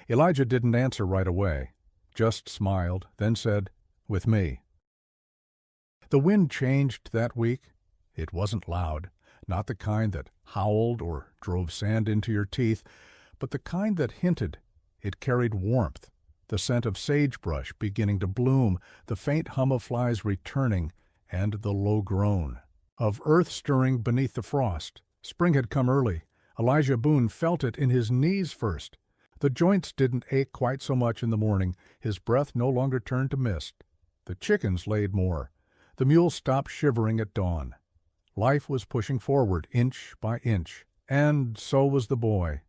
Elijah didn't answer right away, just smiled, then said, "With me." The wind changed that week. It wasn't loud, not the kind that howled or drove sand into your teeth, but the kind that hinted. It carried warmth, the scent of sagebrush beginning to bloom, the faint hum of flies returning, and the low groan of earth stirring beneath the frost. Spring had come early. Elijah Boone felt it in his knees first. The joints didn't ache quite so much in the morning. His breath no longer turned to mist. The chickens laid more. The mules stopped shivering at dawn. Life was pushing forward, inch by inch, and so was the boy.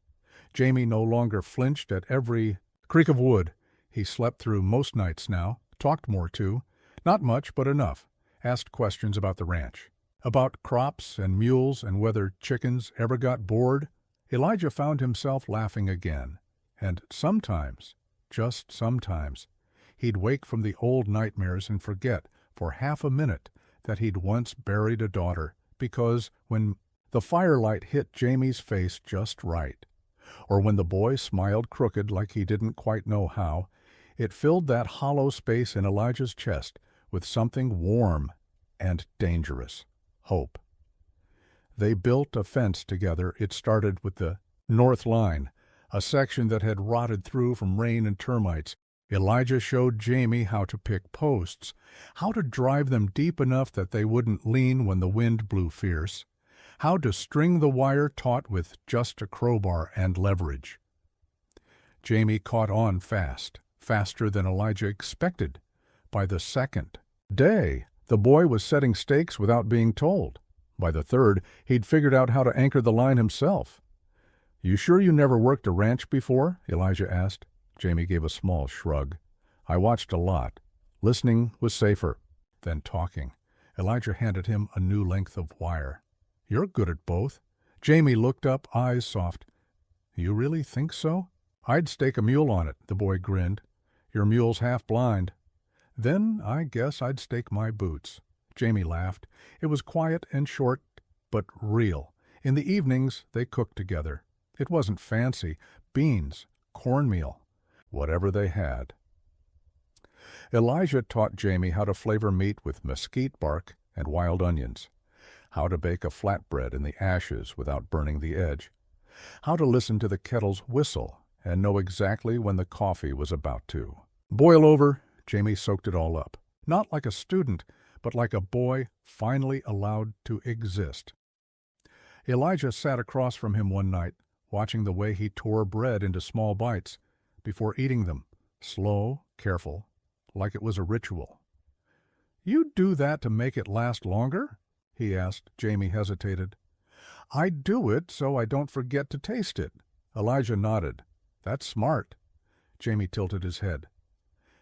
Jamie no longer flinched at every creak of wood. He slept through most nights now, talked more too. Not much, but enough. Asked questions about the ranch, about crops and mules and whether chickens ever got bored. Elijah found himself laughing again. And sometimes, just sometimes, he'd wake from the old nightmares and forget for half a minute that he'd once buried a daughter, because when the firelight hit Jamie's face just right, or when the boy smiled crooked like he didn't quite know how, it filled that hollow space in Elijah's chest with something warm and dangerous, hope. They built a fence together. It started with the north line, a section that had rotted through from rain and termites. Elijah showed Jamie how to pick posts, how to drive them deep enough that they wouldn't lean when the wind blew fierce, how to string the wire taut with just a crowbar and leverage. Jamie caught on fast, faster than Elijah expected. By the second day, the boy was setting stakes without being told. By the third, he'd figured out how to anchor the line himself. "You sure you never worked a ranch before?" Elijah asked. Jamie gave a small shrug. "I watched a lot. Listening was safer than talking." Elijah handed him a new length of wire. "You're good at both." Jamie looked up, eyes soft. "You really think so?" "I'd stake a mule on it," the boy grinned. "Your mule's half blind." "Then I guess I'd stake my boots." Jamie laughed. It was quiet and short, but real. In the evenings, they cooked together. It wasn't fancy. Beans, cornmeal, whatever they had. Elijah taught Jamie how to flavor meat with mesquite bark and wild onions, how to bake a flatbread in the ashes without burning the edge, how to listen to the kettle's whistle and know exactly when the coffee was about to boil over. Jamie soaked it all up, not like a student, but like a boy finally allowed to exist. Elijah sat across from him one night, watching the way he tore bread into small bites before eating them, slow, careful, like it was a ritual. "You do that to make it last longer?" he asked. Jamie hesitated. "I do it so I don't forget to taste it." Elijah nodded. "That's smart." Jamie tilted his head.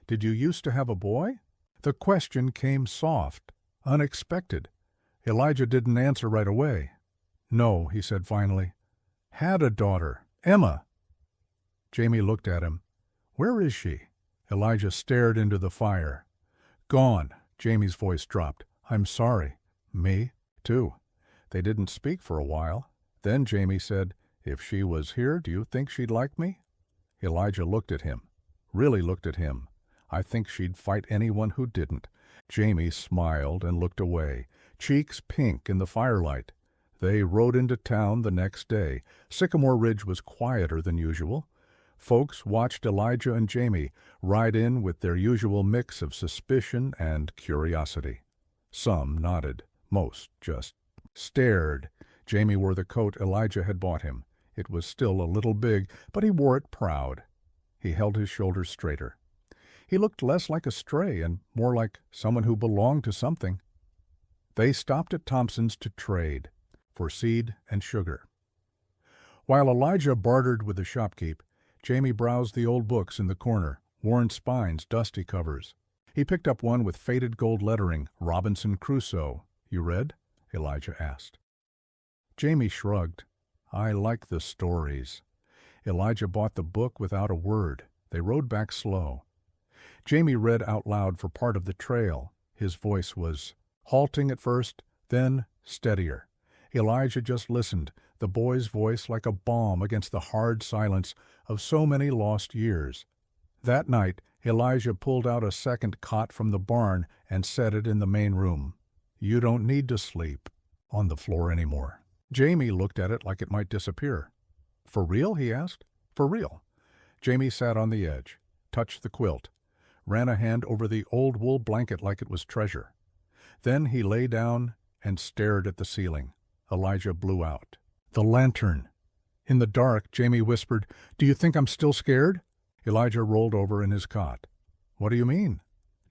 "Did you used to have a boy?" The question came soft, unexpected. Elijah didn't answer right away. "No," he said finally. "Had a daughter, Emma." Jamie looked at him. "Where is she?" Elijah stared into the fire. "Gone." Jamie's voice dropped. "I'm sorry." "Me, too." They didn't speak for a while. Then Jamie said, "If she was here, do you think she'd like me?" Elijah looked at him, really looked at him. "I think she'd fight anyone who didn't." Jamie smiled and looked away, cheeks pink in the firelight. They rode into town the next day. Sycamore Ridge was quieter than usual. Folks watched Elijah and Jamie ride in with their usual mix of suspicion and curiosity. Some nodded, most just stared. Jamie wore the coat Elijah had bought him. It was still a little big, but he wore it proud. He held his shoulders straighter. He looked less like a stray and more like someone who belonged to something. They stopped at Thompson's to trade, for seed and sugar. While Elijah bartered with the shopkeep, Jamie browsed the old books in the corner, worn spines, dusty covers. He picked up one with faded gold lettering, Robinson Crusoe. "You read?" Elijah asked. Jamie shrugged. "I like the stories." Elijah bought the book without a word. They rode back slow. Jamie read out loud for part of the trail. His voice was halting at first, then steadier. Elijah just listened, the boy's voice like a balm against the hard silence of so many lost years. That night, Elijah pulled out a second cot from the barn and set it in the main room. "You don't need to sleep on the floor anymore." Jamie looked at it like it might disappear. "For real?" he asked. "For real." Jamie sat on the edge, touched the quilt, ran a hand over the old wool blanket like it was treasure. Then he lay down and stared at the ceiling. Elijah blew out. "The lantern." In the dark, Jamie whispered, "Do you think I'm still scared?" Elijah rolled over in his cot. "What do you mean?"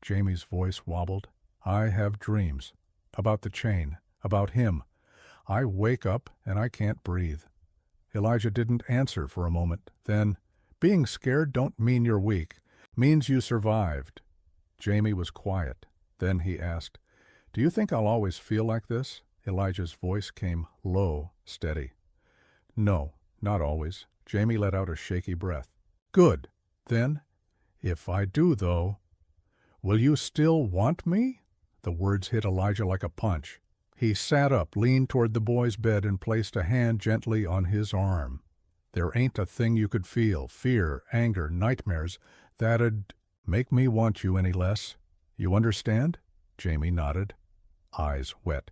Jamie's voice wobbled. "I have dreams. About the chain. About him. I wake up and I can't breathe." Elijah didn't answer for a moment. Then, "Being scared don't mean you're weak. Means you survived." Jamie was quiet. Then he asked, "Do you think I'll always feel like this?" Elijah's voice came low, steady. "No, not always." Jamie let out a shaky breath. "Good. Then, if I do, though, will you still want me?" The words hit Elijah like a punch. He sat up, leaned toward the boy's bed, and placed a hand gently on his arm. "There ain't a thing you could feel, fear, anger, nightmares, that'd make me want you any less. You understand?" Jamie nodded, eyes wet,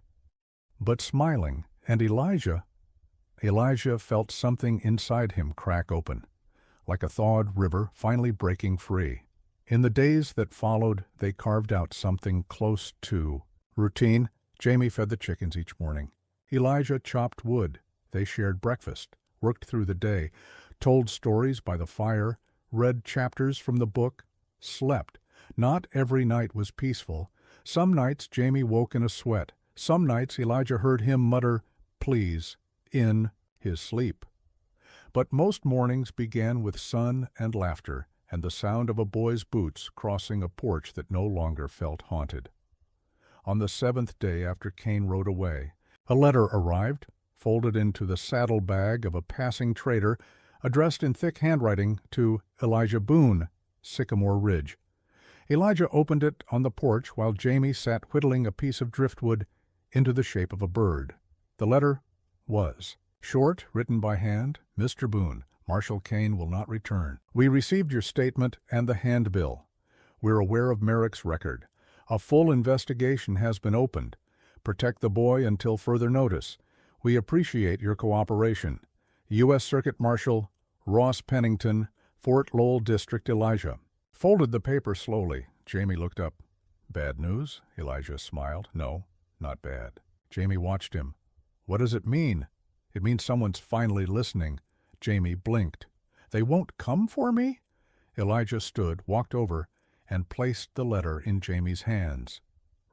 but smiling, and Elijah felt something inside him crack open, like a thawed river finally breaking free. In the days that followed, they carved out something close to routine. Jamie fed the chickens each morning. Elijah chopped wood. They shared breakfast, worked through the day, told stories by the fire, read chapters from the book, slept. Not every night was peaceful. Some nights Jamie woke in a sweat. Some nights Elijah heard him mutter, "Please," in his sleep. But most mornings began with sun and laughter and the sound of a boy's boots crossing a porch that no longer felt haunted. On the 7th day after Cain rode away, a letter arrived, folded into the saddle-bag of a passing trader, addressed in thick handwriting to Elijah Boone, Sycamore Ridge. Elijah opened it on the porch while Jamie sat whittling a piece of driftwood into the shape of a bird. The letter was short, written by hand. "Mr. Boone, Marshal Cain will not return. We received your statement and the handbill. We're aware of Merrick's record. A full investigation has been opened. Protect the boy until further notice. We appreciate your cooperation. U.S. Circuit Marshal Ross Pennington, Fort Lowell District, Elijah." Folded the paper slowly. Jamie looked up. "Bad news?" Elijah smiled. "No, not bad." Jamie watched him. "What does it mean?" "It means someone's finally listening." Jamie blinked. "They won't come for me?" Elijah stood, walked over, and placed the letter in Jamie's hands.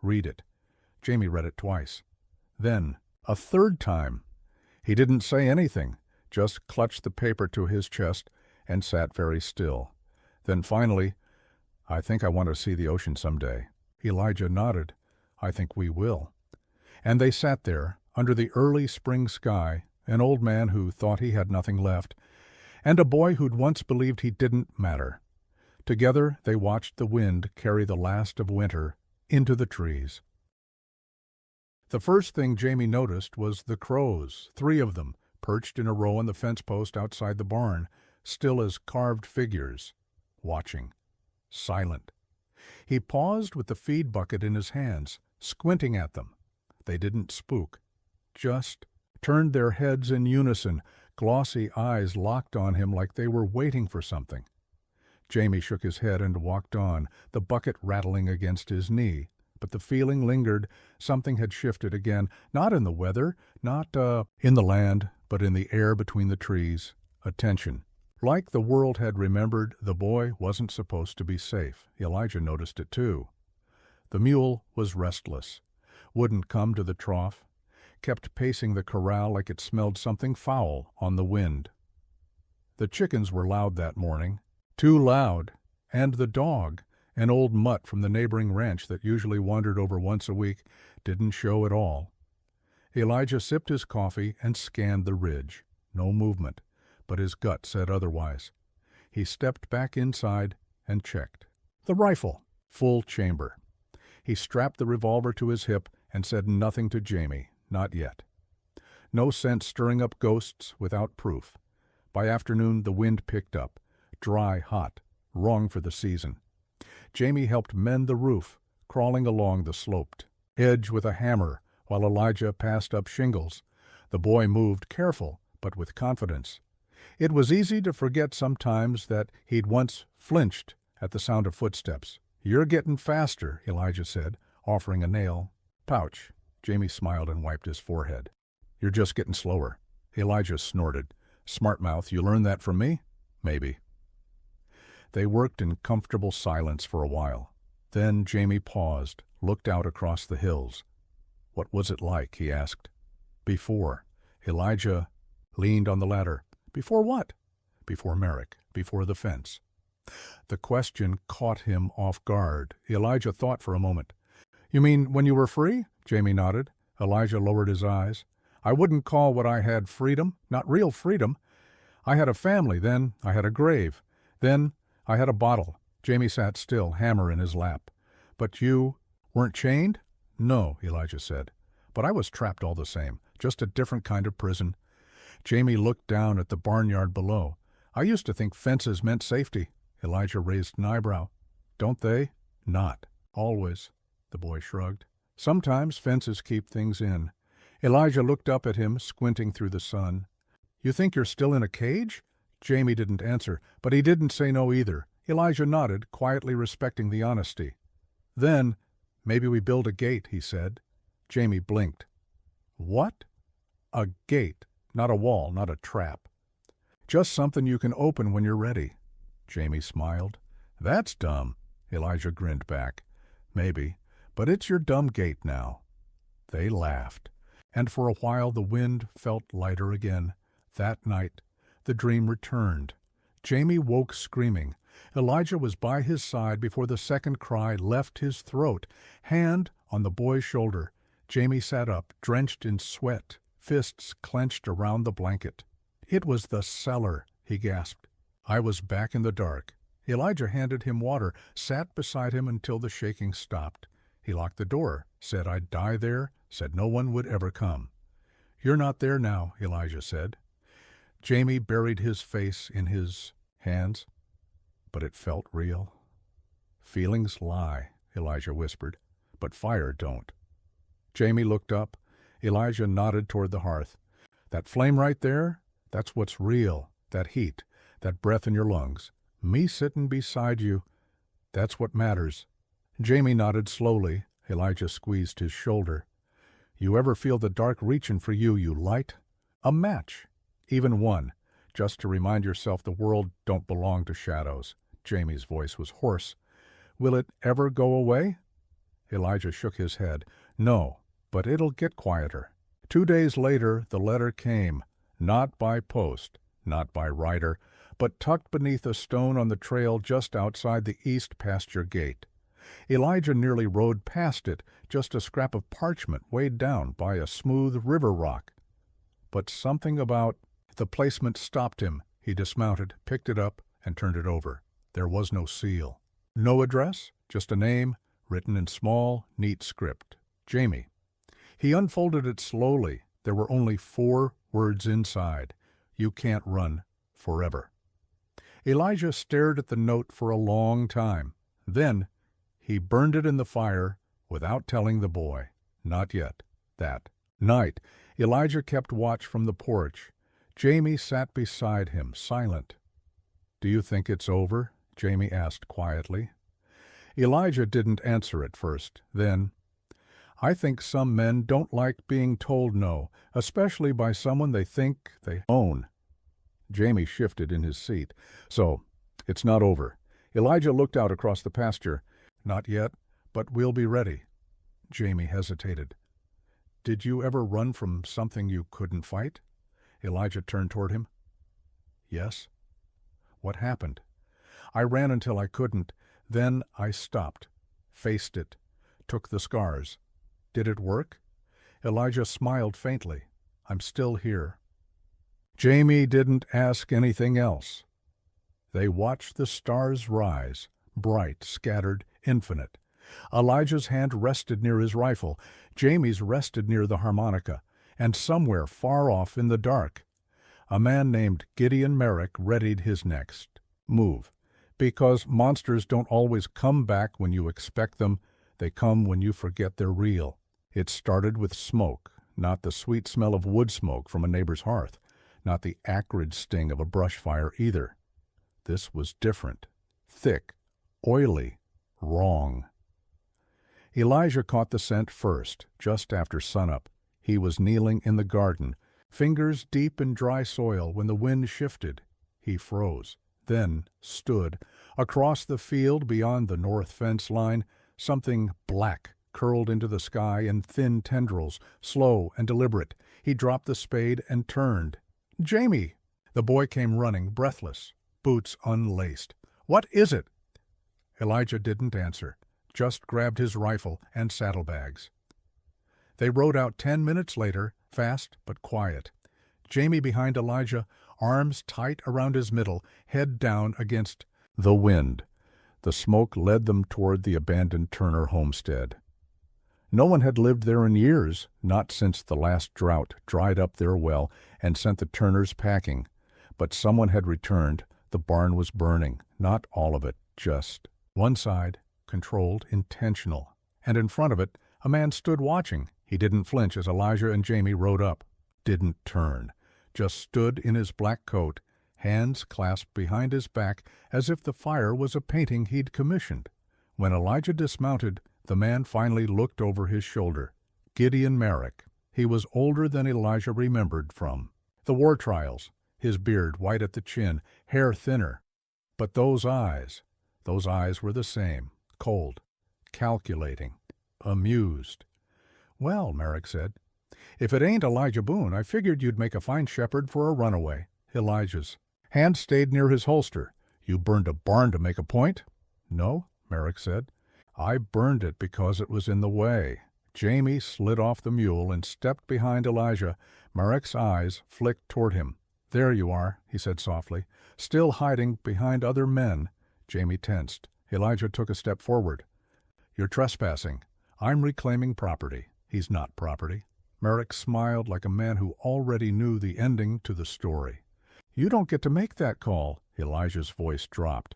"Read it." Jamie read it twice. Then, a third time. He didn't say anything, just clutched the paper to his chest and sat very still. Then finally, "I think I want to see the ocean someday." Elijah nodded. "I think we will." And they sat there, under the early spring sky, an old man who thought he had nothing left, and a boy who'd once believed he didn't matter. Together they watched the wind carry the last of winter into the trees. The first thing Jamie noticed was the crows, 3 of them, perched in a row on the fence post outside the barn, still as carved figures, watching, silent. He paused with the feed bucket in his hands, squinting at them. They didn't spook, just turned their heads in unison, glossy eyes locked on him like they were waiting for something. Jamie shook his head and walked on, the bucket rattling against his knee. But the feeling lingered. Something had shifted again, not in the weather, not in the land, but in the air between the trees. A tension. Like the world had remembered, the boy wasn't supposed to be safe. Elijah noticed it too. The mule was restless, wouldn't come to the trough, kept pacing the corral like it smelled something foul on the wind. The chickens were loud that morning, too loud, and the dog, an old mutt from the neighboring ranch that usually wandered over once a week, didn't show at all. Elijah sipped his coffee and scanned the ridge. No movement, but his gut said otherwise. He stepped back inside and checked. The rifle, full chamber. He strapped the revolver to his hip and said nothing to Jamie, not yet. No sense stirring up ghosts without proof. By afternoon the wind picked up, dry, hot, wrong for the season. Jamie helped mend the roof, crawling along the sloped edge with a hammer while Elijah passed up shingles. The boy moved, careful, but with confidence. It was easy to forget sometimes that he'd once flinched at the sound of footsteps. "You're getting faster," Elijah said, offering a nail. "Pouch." Jamie smiled and wiped his forehead. "You're just getting slower." Elijah snorted. "Smart mouth, you learned that from me?" "Maybe." They worked in comfortable silence for a while. Then Jamie paused, looked out across the hills. "What was it like?" he asked. "Before." Elijah leaned on the ladder. "Before what?" "Before Merrick, before the fence." The question caught him off guard. Elijah thought for a moment. "You mean when you were free?" Jamie nodded. Elijah lowered his eyes. "I wouldn't call what I had freedom, not real freedom. I had a family then, I had a grave. Then I had a bottle." Jamie sat still, hammer in his lap. "But you weren't chained?" "No," Elijah said. "But I was trapped all the same, just a different kind of prison." Jamie looked down at the barnyard below. "I used to think fences meant safety." Elijah raised an eyebrow. "Don't they?" "Not always," the boy shrugged. "Sometimes fences keep things in." Elijah looked up at him, squinting through the sun. "You think you're still in a cage?" Jamie didn't answer, but he didn't say no either. Elijah nodded, quietly respecting the honesty. "Then, maybe we build a gate," he said. Jamie blinked. "What?" "A gate, not a wall, not a trap. Just something you can open when you're ready." Jamie smiled. "That's dumb." Elijah grinned back. "Maybe, but it's your dumb gate now." They laughed, and for a while the wind felt lighter again. That night, the dream returned. Jamie woke screaming. Elijah was by his side before the second cry left his throat. Hand on the boy's shoulder, Jamie sat up, drenched in sweat, fists clenched around the blanket. "It was the cellar," he gasped. "I was back in the dark." Elijah handed him water, sat beside him until the shaking stopped. He locked the door, said I'd die there, said no one would ever come. "You're not there now," Elijah said. Jamie buried his face in his hands, but it felt real. "Feelings lie," Elijah whispered, "but fire don't." Jamie looked up. Elijah nodded toward the hearth. "That flame right there, that's what's real, that heat, that breath in your lungs. Me sitting beside you, that's what matters." Jamie nodded slowly. Elijah squeezed his shoulder. "You ever feel the dark reaching for you, you light? A match, even one, just to remind yourself the world don't belong to shadows." Jamie's voice was hoarse. "Will it ever go away?" Elijah shook his head. "No, but it'll get quieter." 2 days later the letter came, not by post, not by rider, but tucked beneath a stone on the trail just outside the east pasture gate. Elijah nearly rode past it, just a scrap of parchment weighed down by a smooth river rock. But something about the placement stopped him. He dismounted, picked it up, and turned it over. There was no seal. No address, just a name, written in small, neat script. Jamie. He unfolded it slowly. There were only 4 words inside. "You can't run forever." Elijah stared at the note for a long time. Then he burned it in the fire without telling the boy. Not yet. That night, Elijah kept watch from the porch. Jamie sat beside him, silent. "Do you think it's over?" Jamie asked quietly. Elijah didn't answer at first. Then, "I think some men don't like being told no, especially by someone they think they own." Jamie shifted in his seat. "So, it's not over." Elijah looked out across the pasture. "Not yet, but we'll be ready." Jamie hesitated. "Did you ever run from something you couldn't fight?" Elijah turned toward him. "Yes." "What happened?" "I ran until I couldn't. Then I stopped, faced it, took the scars." "Did it work?" Elijah smiled faintly. "I'm still here." Jamie didn't ask anything else. They watched the stars rise, bright, scattered, infinite. Elijah's hand rested near his rifle. Jamie's rested near the harmonica. And somewhere far off in the dark, a man named Gideon Merrick readied his next move. Because monsters don't always come back when you expect them, they come when you forget they're real. It started with smoke, not the sweet smell of wood smoke from a neighbor's hearth, not the acrid sting of a brush fire either. This was different, thick, oily, wrong. Elijah caught the scent first, just after sunup. He was kneeling in the garden, fingers deep in dry soil when the wind shifted. He froze, then stood. Across the field beyond the north fence line, something black curled into the sky in thin tendrils, slow and deliberate. He dropped the spade and turned. "Jamie!" The boy came running, breathless, boots unlaced. "What is it?" Elijah didn't answer, just grabbed his rifle and saddlebags. They rode out 10 minutes later, fast but quiet. Jamie behind Elijah, arms tight around his middle, head down against the wind. The smoke led them toward the abandoned Turner homestead. No one had lived there in years, not since the last drought dried up their well and sent the Turners packing. But someone had returned. The barn was burning, not all of it, just one side, controlled, intentional. And in front of it, a man stood watching. He didn't flinch as Elijah and Jamie rode up. Didn't turn. Just stood in his black coat, hands clasped behind his back as if the fire was a painting he'd commissioned. When Elijah dismounted, the man finally looked over his shoulder. Gideon Merrick. He was older than Elijah remembered from the war trials, his beard white at the chin, hair thinner. But those eyes were the same, cold, calculating, amused. "Well," Merrick said, "if it ain't Elijah Boone, I figured you'd make a fine shepherd for a runaway." Elijah's hand stayed near his holster. "You burned a barn to make a point?" "No," Merrick said. "I burned it because it was in the way." Jamie slid off the mule and stepped behind Elijah. Merrick's eyes flicked toward him. "There you are," he said softly, still hiding behind other men. Jamie tensed. Elijah took a step forward. "You're trespassing. I'm reclaiming property." "He's not property." Merrick smiled like a man who already knew the ending to the story. "You don't get to make that call." Elijah's voice dropped.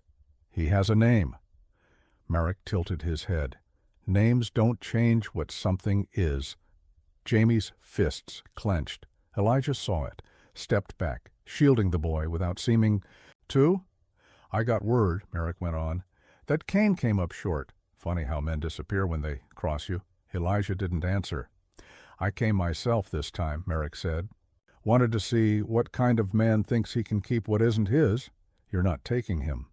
"He has a name." Merrick tilted his head. "Names don't change what something is." Jamie's fists clenched. Elijah saw it, stepped back, shielding the boy without seeming to. "I got word," Merrick went on, "that Kane came up short. Funny how men disappear when they cross you." Elijah didn't answer. "I came myself this time," Merrick said. "Wanted to see what kind of man thinks he can keep what isn't his. You're not taking him."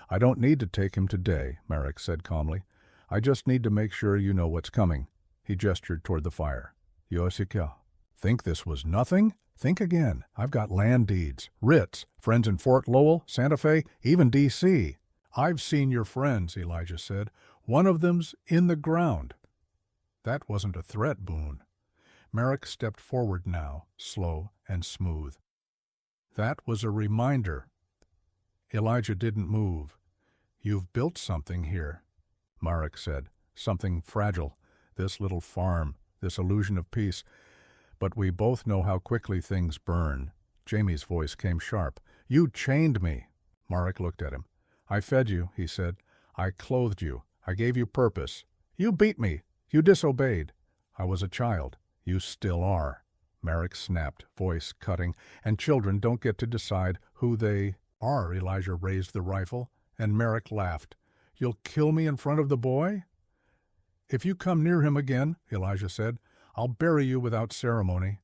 "I don't need to take him today," Merrick said calmly. "I just need to make sure you know what's coming." He gestured toward the fire. "Yosika, think this was nothing? Think again. I've got land deeds, writs, friends in Fort Lowell, Santa Fe, even D.C. "I've seen your friends," Elijah said. "One of them's in the ground." That wasn't a threat, Boone. Merrick stepped forward now, slow and smooth. That was a reminder. Elijah didn't move. "You've built something here," Merrick said. "Something fragile. This little farm, this illusion of peace. But we both know how quickly things burn." Jamie's voice came sharp. "You chained me." Merrick looked at him. "I fed you," he said. "I clothed you. I gave you purpose. You beat me. You disobeyed. I was a child. You still are." Merrick snapped, voice cutting. "And children don't get to decide who they are." Elijah raised the rifle, and Merrick laughed. You'll kill me in front of the boy?" "If you come near him again," Elijah said, "I'll bury you without ceremony."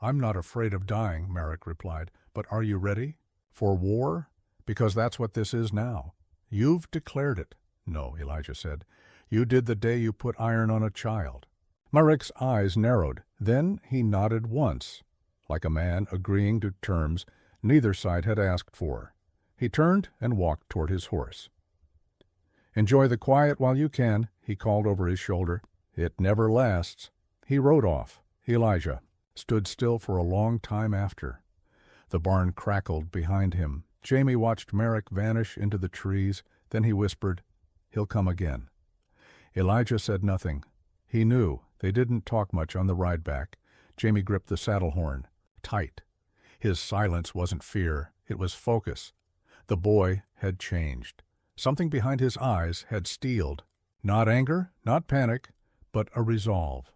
"I'm not afraid of dying," Merrick replied. "But are you ready? For war? Because that's what this is now. You've declared it." "No," Elijah said. "You did the day you put iron on a child." Merrick's eyes narrowed. Then he nodded once, like a man agreeing to terms neither side had asked for. He turned and walked toward his horse. "Enjoy the quiet while you can," he called over his shoulder. "It never lasts." He rode off. Elijah stood still for a long time after. The barn crackled behind him. Jamie watched Merrick vanish into the trees. Then he whispered, "He'll come again." Elijah said nothing. He knew they didn't talk much on the ride back. Jamie gripped the saddle horn tight. His silence wasn't fear. It was focus. The boy had changed. Something behind his eyes had steeled. Not anger, not panic, but a resolve.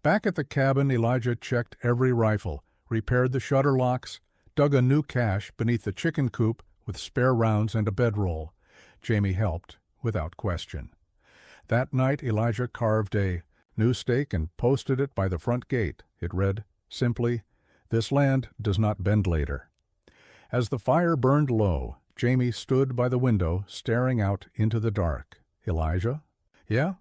Back at the cabin, Elijah checked every rifle, repaired the shutter locks, dug a new cache beneath the chicken coop with spare rounds and a bedroll. Jamie helped, without question. That night, Elijah carved a new stake and posted it by the front gate. It read, simply, "This land does not bend later." As the fire burned low, Jamie stood by the window, staring out into the dark. "Elijah?" "Yeah?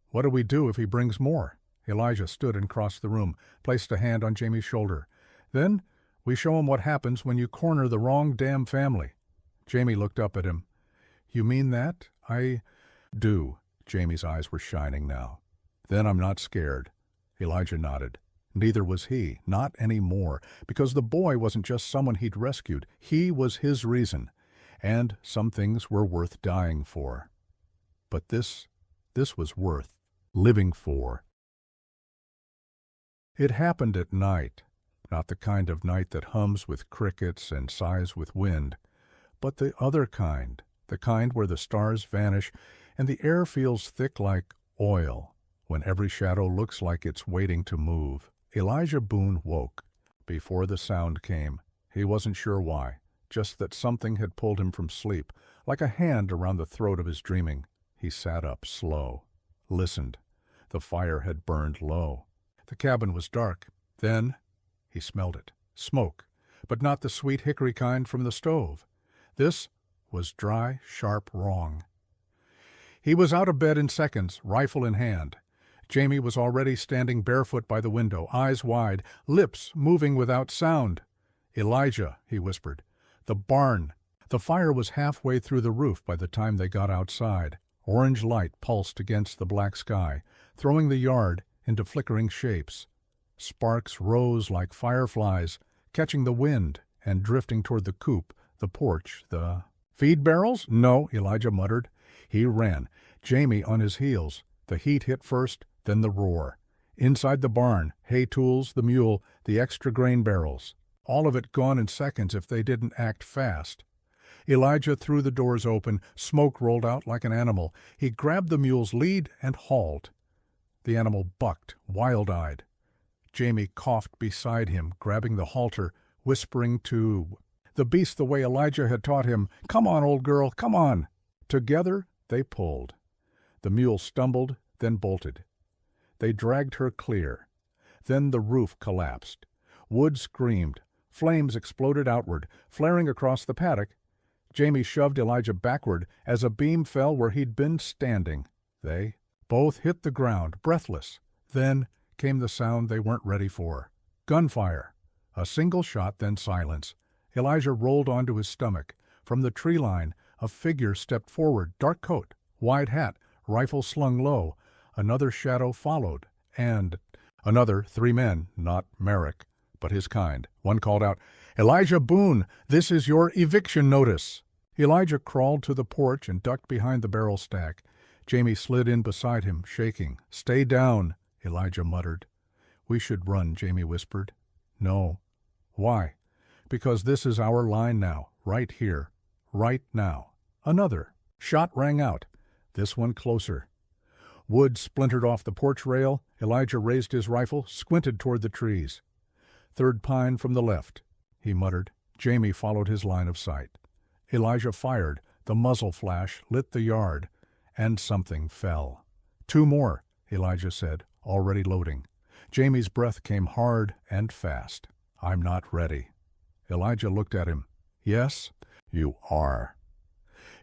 What do we do if he brings more?" Elijah stood and crossed the room, placed a hand on Jamie's shoulder. "Then we show him what happens when you corner the wrong damn family." Jamie looked up at him. "You mean that?" "I do." Jamie's eyes were shining now. "Then I'm not scared." Elijah nodded. Neither was he, not any more, because the boy wasn't just someone he'd rescued. He was his reason, and some things were worth dying for. But this was worth living for. It happened at night, not the kind of night that hums with crickets and sighs with wind, but the other kind, the kind where the stars vanish and the air feels thick like oil, when every shadow looks like it's waiting to move. Elijah Boone woke before the sound came. He wasn't sure why, just that something had pulled him from sleep, like a hand around the throat of his dreaming. He sat up slow, listened. The fire had burned low. The cabin was dark. Then he smelled it. Smoke, but not the sweet hickory kind from the stove. This was dry, sharp wrong. He was out of bed in seconds, rifle in hand. Jamie was already standing barefoot by the window, eyes wide, lips moving without sound. "Elijah," he whispered. "The barn." The fire was halfway through the roof by the time they got outside. Orange light pulsed against the black sky, throwing the yard into flickering shapes. Sparks rose like fireflies, catching the wind and drifting toward the coop, the porch, the... "Feed barrels?" "No," Elijah muttered. He ran, Jamie on his heels. The heat hit first, then the roar. Inside the barn, hay tools, the mule, the extra grain barrels. All of it gone in seconds if they didn't act fast. Elijah threw the doors open. Smoke rolled out like an animal. He grabbed the mule's lead and hauled. The animal bucked, wild-eyed. Jamie coughed beside him, grabbing the halter, whispering to the beast the way Elijah had taught him, "Come on, old girl, come on." Together they pulled. The mule stumbled, then bolted. They dragged her clear. Then the roof collapsed. Wood screamed. Flames exploded outward, flaring across the paddock. Jamie shoved Elijah backward as a beam fell where he'd been standing. They both hit the ground, breathless. Then came the sound they weren't ready for. Gunfire. A single shot, then silence. Elijah rolled onto his stomach. From the tree line, a figure stepped forward, dark coat, wide hat, rifle slung low. Another shadow followed, and another, 3 men, not Merrick, but his kind. One called out, "Elijah Boone, this is your eviction notice." Elijah crawled to the porch and ducked behind the barrel stack. Jamie slid in beside him, shaking. "Stay down," Elijah muttered. "We should run," Jamie whispered. "No." "Why?" "Because this is our line now, right here, right now." Another shot rang out, this one closer. Wood splintered off the porch rail. Elijah raised his rifle, squinted toward the trees. "Third pine from the left," he muttered. Jamie followed his line of sight. Elijah fired. The muzzle flash lit the yard, and something fell. "Two more," Elijah said, already loading. Jamie's breath came hard and fast. "I'm not ready." Elijah looked at him. "Yes, you are."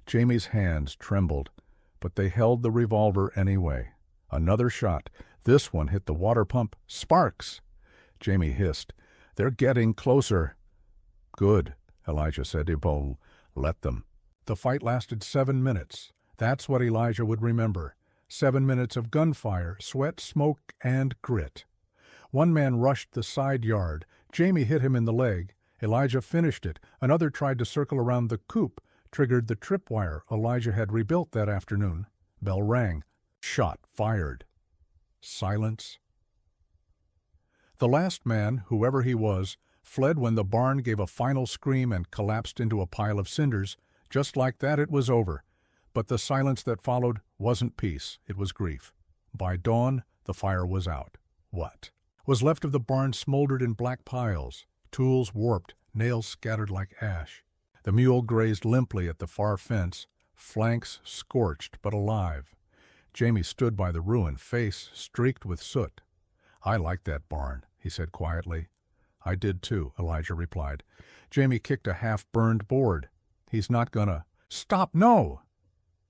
Jamie's hands trembled, but they held the revolver anyway. Another shot. This one hit the water pump. Sparks! Jamie hissed. "They're getting closer." "Good," Elijah said to Paul. "Let them." The fight lasted 7 minutes. That's what Elijah would remember. 7 minutes of gunfire, sweat, smoke, and grit. One man rushed the side yard. Jamie hit him in the leg. Elijah finished it. Another tried to circle around the coop, triggered the tripwire Elijah had rebuilt that afternoon. Bell rang. Shot fired. Silence. The last man, whoever he was, fled when the barn gave a final scream and collapsed into a pile of cinders. Just like that, it was over. But the silence that followed wasn't peace, it was grief. By dawn, the fire was out. What was left of the barn smoldered in black piles, tools warped, nails scattered like ash. The mule grazed limply at the far fence, flanks scorched but alive. Jamie stood by the ruin, face streaked with soot. "I like that barn," he said quietly. "I did too," Elijah replied. Jamie kicked a half-burned board. "He's not gonna—" "Stop, no!"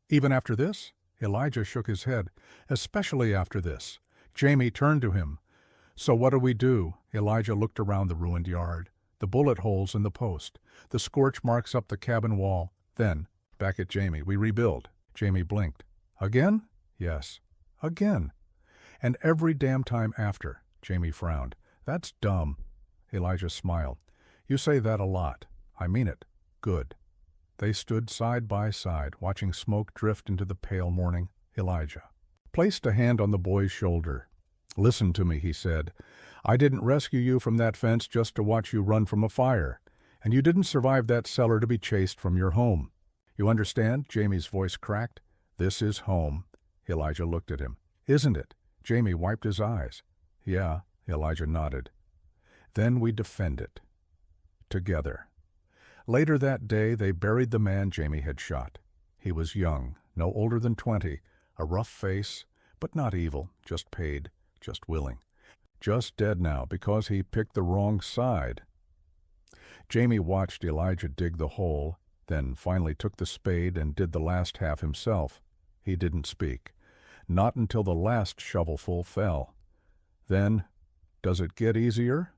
"Even after this?" Elijah shook his head. "Especially after this." Jamie turned to him. "So what do we do?" Elijah looked around the ruined yard. The bullet holes in the post, the scorch marks up the cabin wall. Then, back at Jamie, "We rebuild." Jamie blinked. "Again?" "Yes." "Again." "And every damn time after." Jamie frowned. "That's dumb." Elijah smiled. "You say that a lot. I mean it." "Good." They stood side by side, watching smoke drift into the pale morning. Elijah placed a hand on the boy's shoulder. "Listen to me," he said. "I didn't rescue you from that fence just to watch you run from a fire. And you didn't survive that cellar to be chased from your home. You understand?" Jamie's voice cracked. "This is home." Elijah looked at him. "Isn't it?" Jamie wiped his eyes. "Yeah," Elijah nodded. "Then we defend it. Together." Later that day, they buried the man Jamie had shot. He was young, no older than 20, a rough face, but not evil, just paid, just willing. Just dead now because he picked the wrong side. Jamie watched Elijah dig the hole, then finally took the spade and did the last half himself. He didn't speak. Not until the last shovelful fell. Then, "Does it get easier?"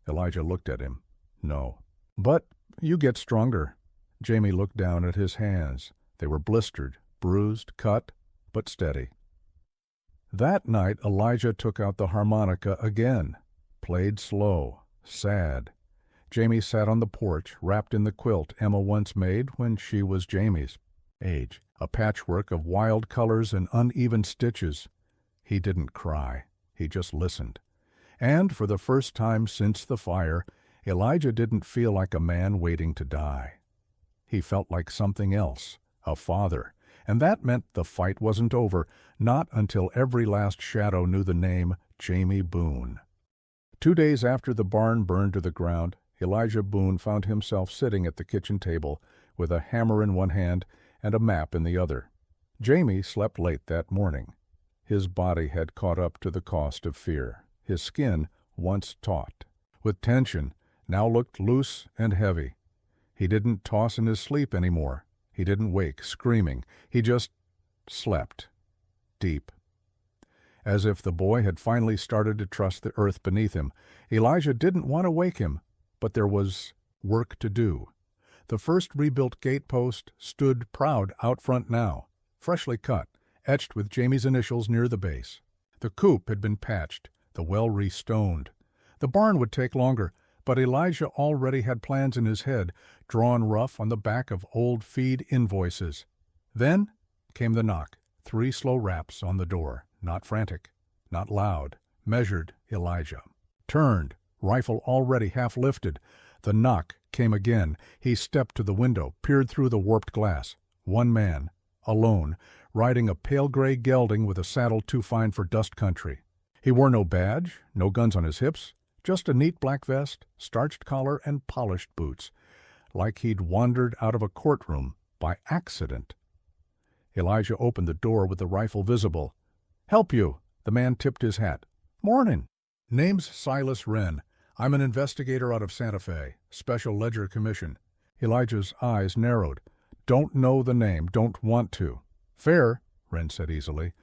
Elijah looked at him. "No." "But you get stronger." Jamie looked down at his hands. They were blistered, bruised, cut, but steady. That night Elijah took out the harmonica again, played slow, sad. Jamie sat on the porch, wrapped in the quilt Emma once made when she was Jamie's age, a patchwork of wild colors and uneven stitches. He didn't cry. He just listened. And for the first time since the fire, Elijah didn't feel like a man waiting to die. He felt like something else, a father, and that meant the fight wasn't over, not until every last shadow knew the name Jamie Boone. 2 days after the barn burned to the ground, Elijah Boone found himself sitting at the kitchen table with a hammer in one hand and a map in the other. Jamie slept late that morning. His body had caught up to the cost of fear. His skin, once taut with tension, now looked loose and heavy. He didn't toss in his sleep anymore. He didn't wake screaming. He just slept. Deep. As if the boy had finally started to trust the earth beneath him. Elijah didn't want to wake him, but there was work to do. The first rebuilt gatepost stood proud out front now, freshly cut, etched with Jamie's initials near the base. The coop had been patched, the well restoned. The barn would take longer, but Elijah already had plans in his head, drawn rough on the back of old feed invoices. Then came the knock, 3 slow raps on the door, not frantic, not loud, measured Elijah. Turned, rifle already half lifted. The knock came again. He stepped to the window, peered through the warped glass. One man, alone, riding a pale gray gelding with a saddle too fine for dust country. He wore no badge, no guns on his hips, just a neat black vest, starched collar, and polished boots, like he'd wandered out of a courtroom by accident. Elijah opened the door with the rifle visible. "Help you." The man tipped his hat. "Morning." "Name's Silas Wren. I'm an investigator out of Santa Fe, Special Ledger Commission." Elijah's eyes narrowed. "Don't know the name, don't want to." "Fair," Wren said easily.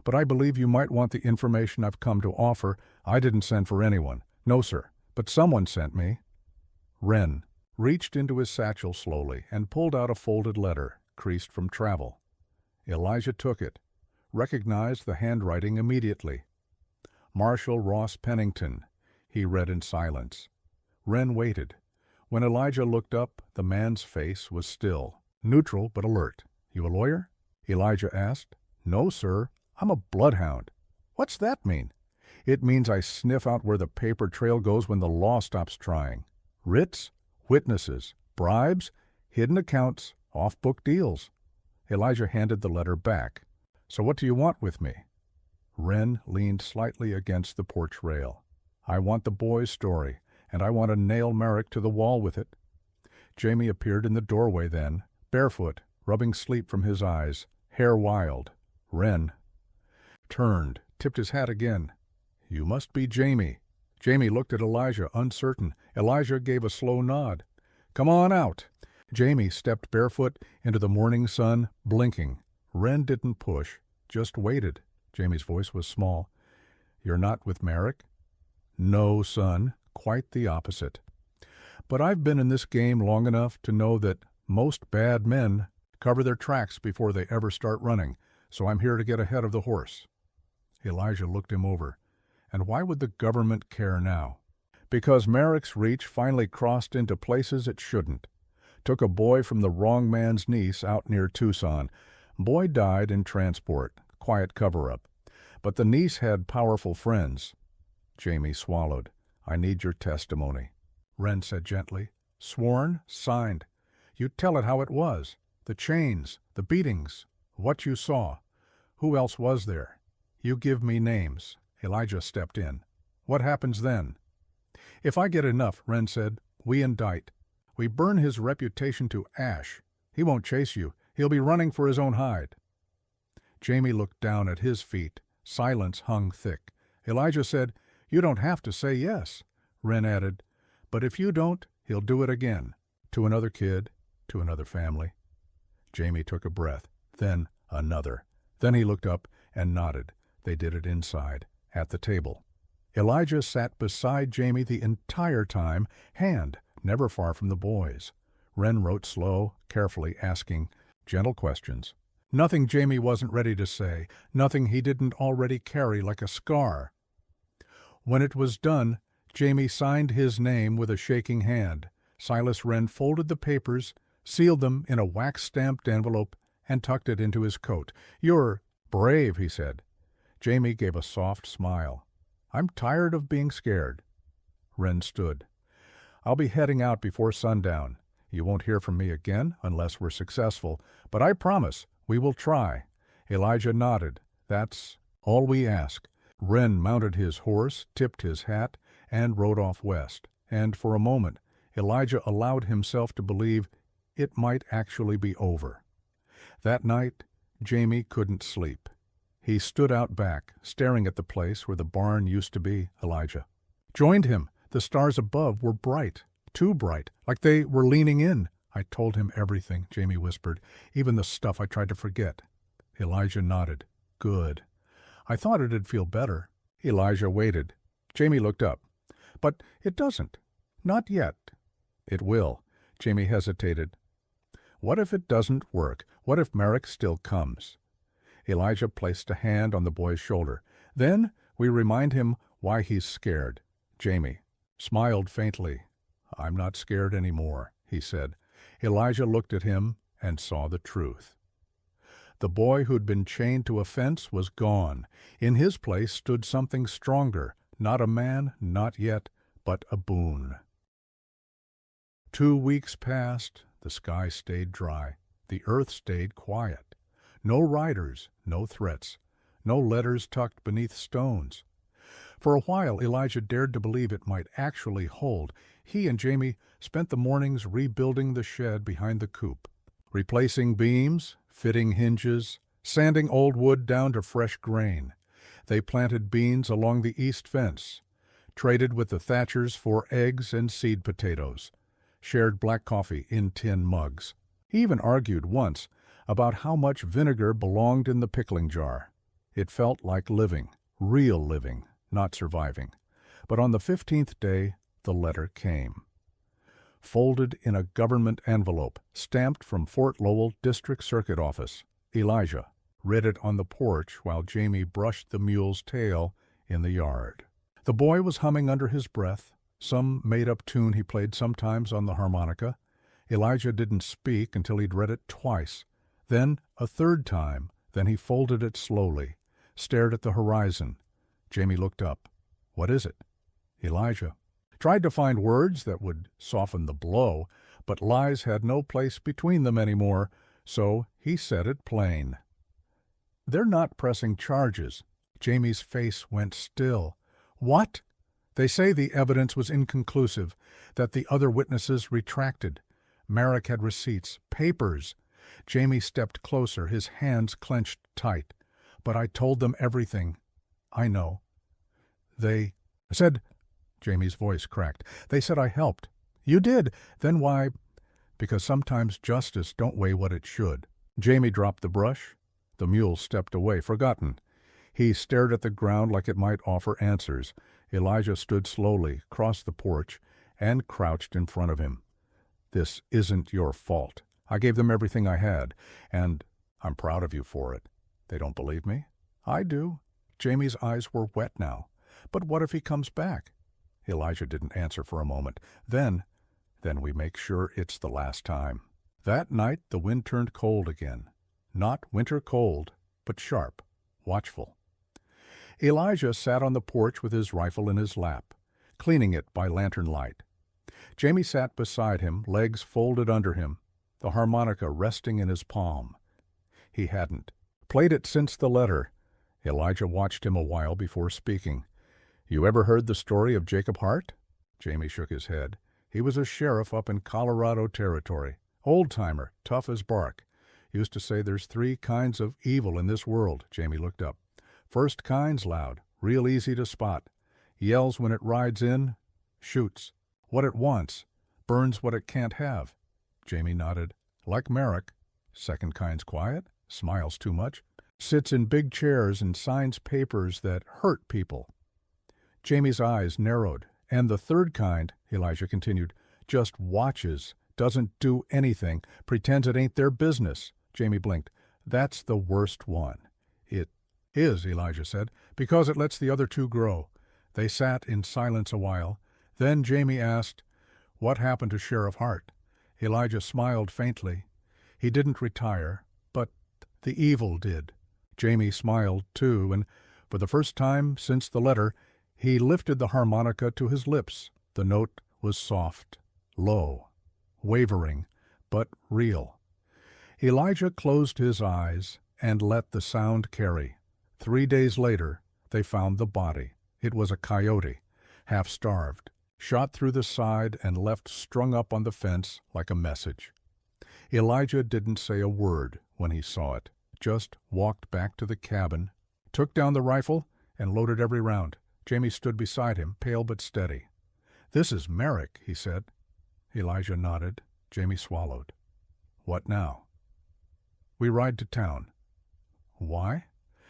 "But I believe you might want the information I've come to offer. I didn't send for anyone. No, sir. But someone sent me." Wren reached into his satchel slowly and pulled out a folded letter, creased from travel. Elijah took it, recognized the handwriting immediately. "Marshall Ross Pennington," he read in silence. Wren waited. When Elijah looked up, the man's face was still, neutral but alert. "You a lawyer?" Elijah asked. "No, sir. I'm a bloodhound." "What's that mean?" "It means I sniff out where the paper trail goes when the law stops trying. Writs, witnesses, bribes, hidden accounts, off-book deals." Elijah handed the letter back. "So what do you want with me?" Wren leaned slightly against the porch rail. "I want the boy's story, and I want to nail Merrick to the wall with it." Jamie appeared in the doorway then, barefoot, rubbing sleep from his eyes, hair wild. Wren turned, tipped his hat again. "You must be Jamie." Jamie looked at Elijah, uncertain. Elijah gave a slow nod. "Come on out." Jamie stepped barefoot into the morning sun, blinking. Wren didn't push, just waited. Jamie's voice was small. "You're not with Merrick?" "No, son, quite the opposite. But I've been in this game long enough to know that most bad men cover their tracks before they ever start running, so I'm here to get ahead of the horse." Elijah looked him over. "And why would the government care now?" "Because Merrick's reach finally crossed into places it shouldn't. Took a boy from the wrong man's niece out near Tucson. Boy died in transport, quiet cover-up. But the niece had powerful friends." Jamie swallowed. "I need your testimony," Wren said gently. "Sworn, signed. You tell it how it was. The chains, the beatings, what you saw. Who else was there? You give me names." Elijah stepped in. "What happens then?" "If I get enough," Wren said, "we indict. We burn his reputation to ash. He won't chase you. He'll be running for his own hide." Jamie looked down at his feet. Silence hung thick. Elijah said, "You don't have to say yes." Wren added, "But if you don't, he'll do it again. To another kid, to another family." Jamie took a breath, then another. Then he looked up and nodded. They did it inside, at the table. Elijah sat beside Jamie the entire time, hand never far from the boys. Wren wrote slow, carefully, asking gentle questions. Nothing Jamie wasn't ready to say, nothing he didn't already carry like a scar. When it was done, Jamie signed his name with a shaking hand. Silas Wren folded the papers, sealed them in a wax-stamped envelope, and tucked it into his coat. "You're brave," he said. Jamie gave a soft smile. "I'm tired of being scared." Wren stood. "I'll be heading out before sundown. You won't hear from me again unless we're successful, but I promise we will try." Elijah nodded. "That's all we ask." Wren mounted his horse, tipped his hat, and rode off west. And for a moment, Elijah allowed himself to believe it might actually be over. That night, Jamie couldn't sleep. He stood out back, staring at the place where the barn used to be. Elijah joined him. The stars above were bright, too bright, like they were leaning in. "I told him everything," Jamie whispered, "even the stuff I tried to forget." Elijah nodded. "Good. I thought it'd feel better." Elijah waited. Jamie looked up. "But it doesn't. Not yet." "It will." Jamie hesitated. "What if it doesn't work? What if Merrick still comes?" Elijah placed a hand on the boy's shoulder. "Then we remind him why he's scared." Jamie smiled faintly. "I'm not scared anymore," he said. Elijah looked at him and saw the truth. The boy who'd been chained to a fence was gone. In his place stood something stronger, not a man, not yet, but a boon. 2 weeks passed. The sky stayed dry. The earth stayed quiet. No riders, no threats, no letters tucked beneath stones. For a while Elijah dared to believe it might actually hold. He and Jamie spent the mornings rebuilding the shed behind the coop. replacing beams, fitting hinges, sanding old wood down to fresh grain. They planted beans along the east fence, traded with the Thatchers for eggs and seed potatoes, shared black coffee in tin mugs. He even argued once about how much vinegar belonged in the pickling jar. It felt like living, real living, not surviving. But on the 15th day, the letter came. Folded in a government envelope, stamped from Fort Lowell District Circuit Office. Elijah read it on the porch while Jamie brushed the mule's tail in the yard. The boy was humming under his breath, some made-up tune he played sometimes on the harmonica. Elijah didn't speak until he'd read it twice, then a third time. Then he folded it slowly, stared at the horizon. Jamie looked up. "What is it?" Elijah tried to find words that would soften the blow, but lies had no place between them anymore, so he said it plain. "They're not pressing charges." Jamie's face went still. "What?" "They say the evidence was inconclusive, that the other witnesses retracted. Merrick had receipts, papers." Jamie stepped closer, his hands clenched tight. "But I told them everything. I know. They said," Jamie's voice cracked, "they said I helped." "You did? Then why?" "Because sometimes justice don't weigh what it should." Jamie dropped the brush. The mule stepped away, forgotten. He stared at the ground like it might offer answers. Elijah stood slowly, crossed the porch, and crouched in front of him. "This isn't your fault. I gave them everything I had, and I'm proud of you for it. They don't believe me? I do." Jamie's eyes were wet now. "But what if he comes back?" Elijah didn't answer for a moment. Then we make sure it's the last time." That night the wind turned cold again. Not winter cold, but sharp, watchful. Elijah sat on the porch with his rifle in his lap, cleaning it by lantern light. Jamie sat beside him, legs folded under him, the harmonica resting in his palm. He hadn't played it since the letter. Elijah watched him a while before speaking. "You ever heard the story of Jacob Hart?" Jamie shook his head. "He was a sheriff up in Colorado Territory. Old-timer, tough as bark. Used to say there's 3 kinds of evil in this world." Jamie looked up. "First kind's loud, real easy to spot. Yells when it rides in, shoots what it wants, burns what it can't have." Jamie nodded. "Like Merrick." "Second kind's quiet, smiles too much, sits in big chairs and signs papers that hurt people." Jamie's eyes narrowed. "And the third kind," Elijah continued, "just watches, doesn't do anything, pretends it ain't their business." Jamie blinked. "That's the worst one." "It is," Elijah said, "because it lets the other 2 grow." They sat in silence a while. Then Jamie asked, "What happened to Sheriff Hart?" Elijah smiled faintly. "He didn't retire, but the evil did." Jamie smiled too, and for the first time since the letter, he lifted the harmonica to his lips. The note was soft, low, wavering, but real. Elijah closed his eyes and let the sound carry. 3 days later, they found the body. It was a coyote, half-starved, shot through the side and left strung up on the fence like a message. Elijah didn't say a word when he saw it, just walked back to the cabin, took down the rifle, and loaded every round. Jamie stood beside him, pale but steady. "This is Merrick," he said. Elijah nodded. Jamie swallowed. "What now?" "We ride to town." "Why?"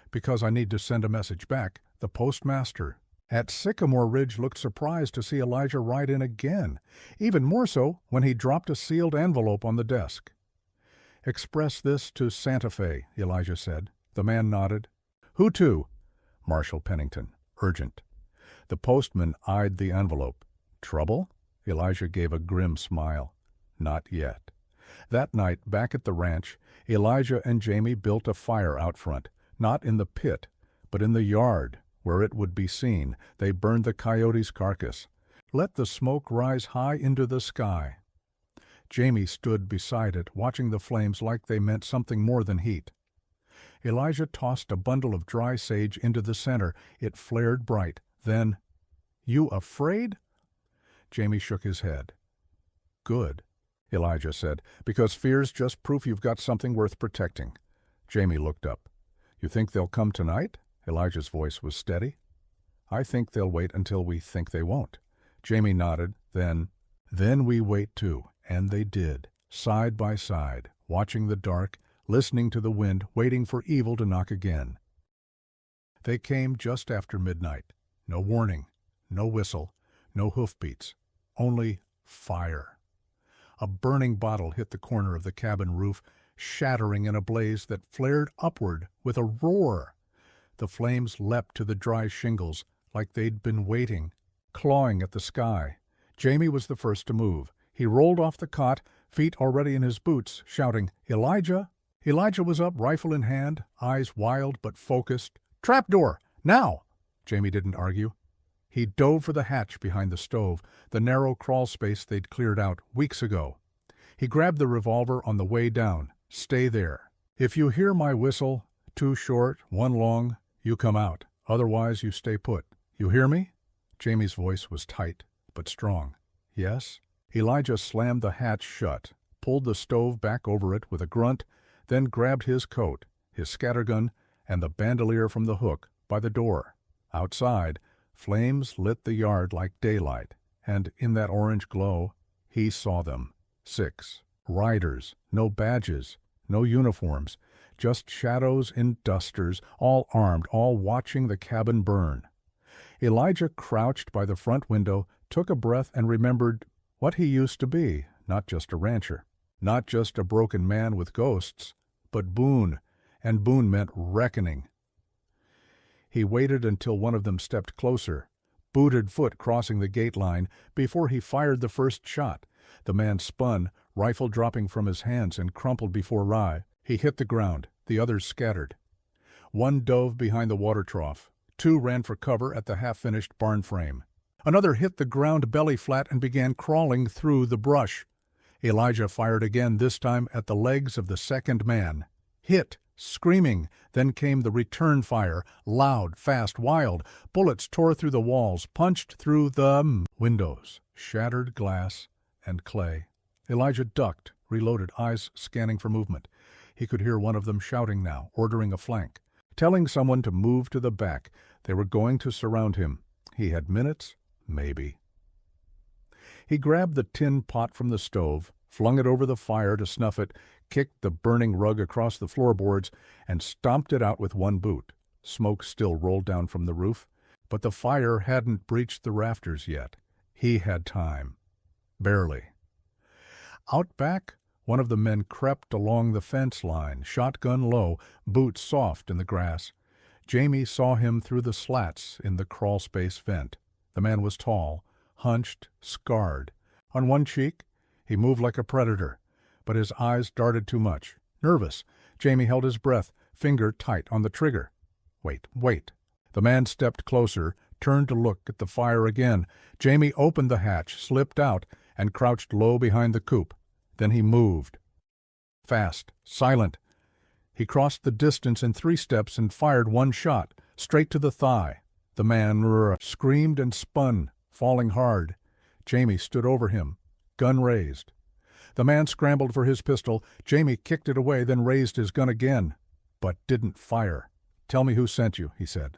"Because I need to send a message back. The postmaster at Sycamore Ridge looked surprised to see Elijah ride in again, even more so when he dropped a sealed envelope on the desk. "Express this to Santa Fe," Elijah said. The man nodded. "Who to?" "Marshal Pennington. Urgent." The postman eyed the envelope. "Trouble?" Elijah gave a grim smile. "Not yet." That night, back at the ranch, Elijah and Jamie built a fire out front, not in the pit, but in the yard, where it would be seen. They burned the coyote's carcass. Let the smoke rise high into the sky. Jamie stood beside it, watching the flames like they meant something more than heat. Elijah tossed a bundle of dry sage into the center. It flared bright. Then, "You afraid?" Jamie shook his head. "Good." Elijah said, because fear's just proof you've got something worth protecting. Jamie looked up. You think they'll come tonight? Elijah's voice was steady. I think they'll wait until we think they won't. Jamie nodded, then we wait too. And they did, side by side, watching the dark, listening to the wind, waiting for evil to knock again. They came just after midnight. No warning, no whistle, no hoofbeats, only fire. A burning bottle hit the corner of the cabin roof, shattering in a blaze that flared upward with a roar. The flames leapt to the dry shingles like they'd been waiting, clawing at the sky. Jamie was the first to move. He rolled off the cot, feet already in his boots, shouting, Elijah! Elijah was up, rifle in hand, eyes wild but focused. Trapdoor! Now! Jamie didn't argue. He dove for the hatch behind the stove, the narrow crawl space they'd cleared out weeks ago. He grabbed the revolver on the way down. Stay there. If you hear my whistle, 2 short, 1 long, you come out. Otherwise, you stay put. You hear me? Jamie's voice was tight, but strong. Yes? Elijah slammed the hatch shut, pulled the stove back over it with a grunt, then grabbed his coat, his scattergun, and the bandolier from the hook by the door. Outside, flames lit the yard like daylight, and in that orange glow, he saw them. 6. Riders, no badges, no uniforms, just shadows in dusters, all armed, all watching the cabin burn. Elijah crouched by the front window, took a breath, and remembered what he used to be, not just a rancher, not just a broken man with ghosts, but Boone, and Boone meant reckoning. He waited until one of them stepped closer, booted foot crossing the gate line, before he fired the first shot. The man spun, rifle dropping from his hands, and crumpled before Rye. He hit the ground. The others scattered. 1 dove behind the water trough. 2 ran for cover at the half-finished barn frame. Another hit the ground belly flat and began crawling through the brush. Elijah fired again, this time at the legs of the second man. Hit, screaming. Then came the return fire, loud, fast, wild. Bullets tore through the walls, punched through the windows, shattered glass and clay. Elijah ducked, reloaded, eyes scanning for movement. He could hear one of them shouting now, ordering a flank, telling someone to move to the back. They were going to surround him. He had minutes, maybe. He grabbed the tin pot from the stove, flung it over the fire to snuff it, kicked the burning rug across the floorboards, and stomped it out with 1 boot. Smoke still rolled down from the roof, but the fire hadn't breached the rafters yet. He had time. Barely. Out back, one of the men crept along the fence line, shotgun low, boots soft in the grass. Jamie saw him through the slats in the crawl-space vent. The man was tall, hunched, scarred. On one cheek, he moved like a predator, but his eyes darted too much. Nervous, Jamie held his breath, finger tight on the trigger. Wait. The man stepped closer, turned to look at the fire again. Jamie opened the hatch, slipped out, and crouched low behind the coop. Then he moved. Fast, silent. He crossed the distance in 3 steps and fired 1 shot, straight to the thigh. The man screamed and spun, falling hard. Jamie stood over him, gun raised. The man scrambled for his pistol. Jamie kicked it away, then raised his gun again, but didn't fire. Tell me who sent you, he said.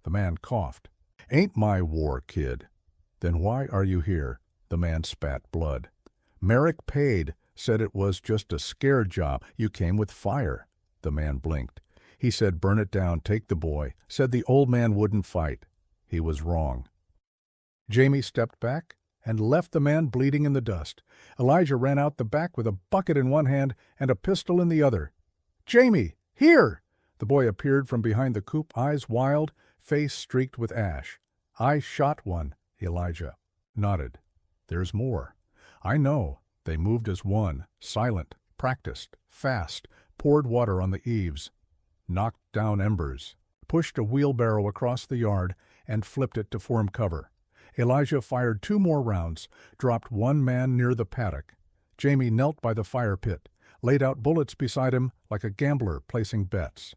The man coughed. Ain't my war, kid. Then why are you here? The man spat blood. Merrick paid, said it was just a scare job. You came with fire. The man blinked. He said burn it down, take the boy. Said the old man wouldn't fight. He was wrong. Jamie stepped back and left the man bleeding in the dust. Elijah ran out the back with a bucket in one hand and a pistol in the other. Jamie, here! The boy appeared from behind the coop, eyes wild, face streaked with ash. I shot one, Elijah nodded. There's more. I know. They moved as one, silent, practiced, fast, poured water on the eaves, knocked down embers, pushed a wheelbarrow across the yard, and flipped it to form cover. Elijah fired 2 more rounds, dropped 1 man near the paddock. Jamie knelt by the fire pit, laid out bullets beside him like a gambler placing bets.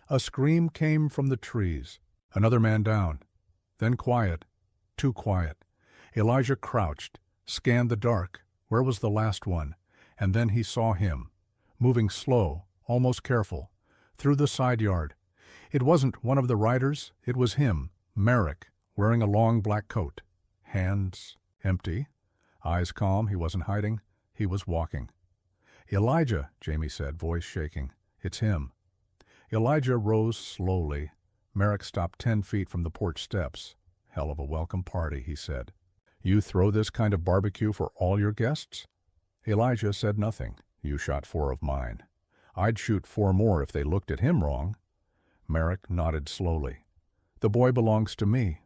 A scream came from the trees. Another man down. Then quiet. Too quiet. Elijah crouched, scanned the dark. Where was the last one? And then he saw him, moving slow, almost careful, through the side yard. It wasn't one of the riders, it was him, Merrick, wearing a long black coat. Hands empty, eyes calm, he wasn't hiding, he was walking. "Elijah," Jamie said, voice shaking. "It's him." Elijah rose slowly. Merrick stopped 10 feet from the porch steps. "Hell of a welcome party," he said. "You throw this kind of barbecue for all your guests?" Elijah said nothing. "You shot 4 of mine. I'd shoot 4 more if they looked at him wrong." Merrick nodded slowly. "The boy belongs to me."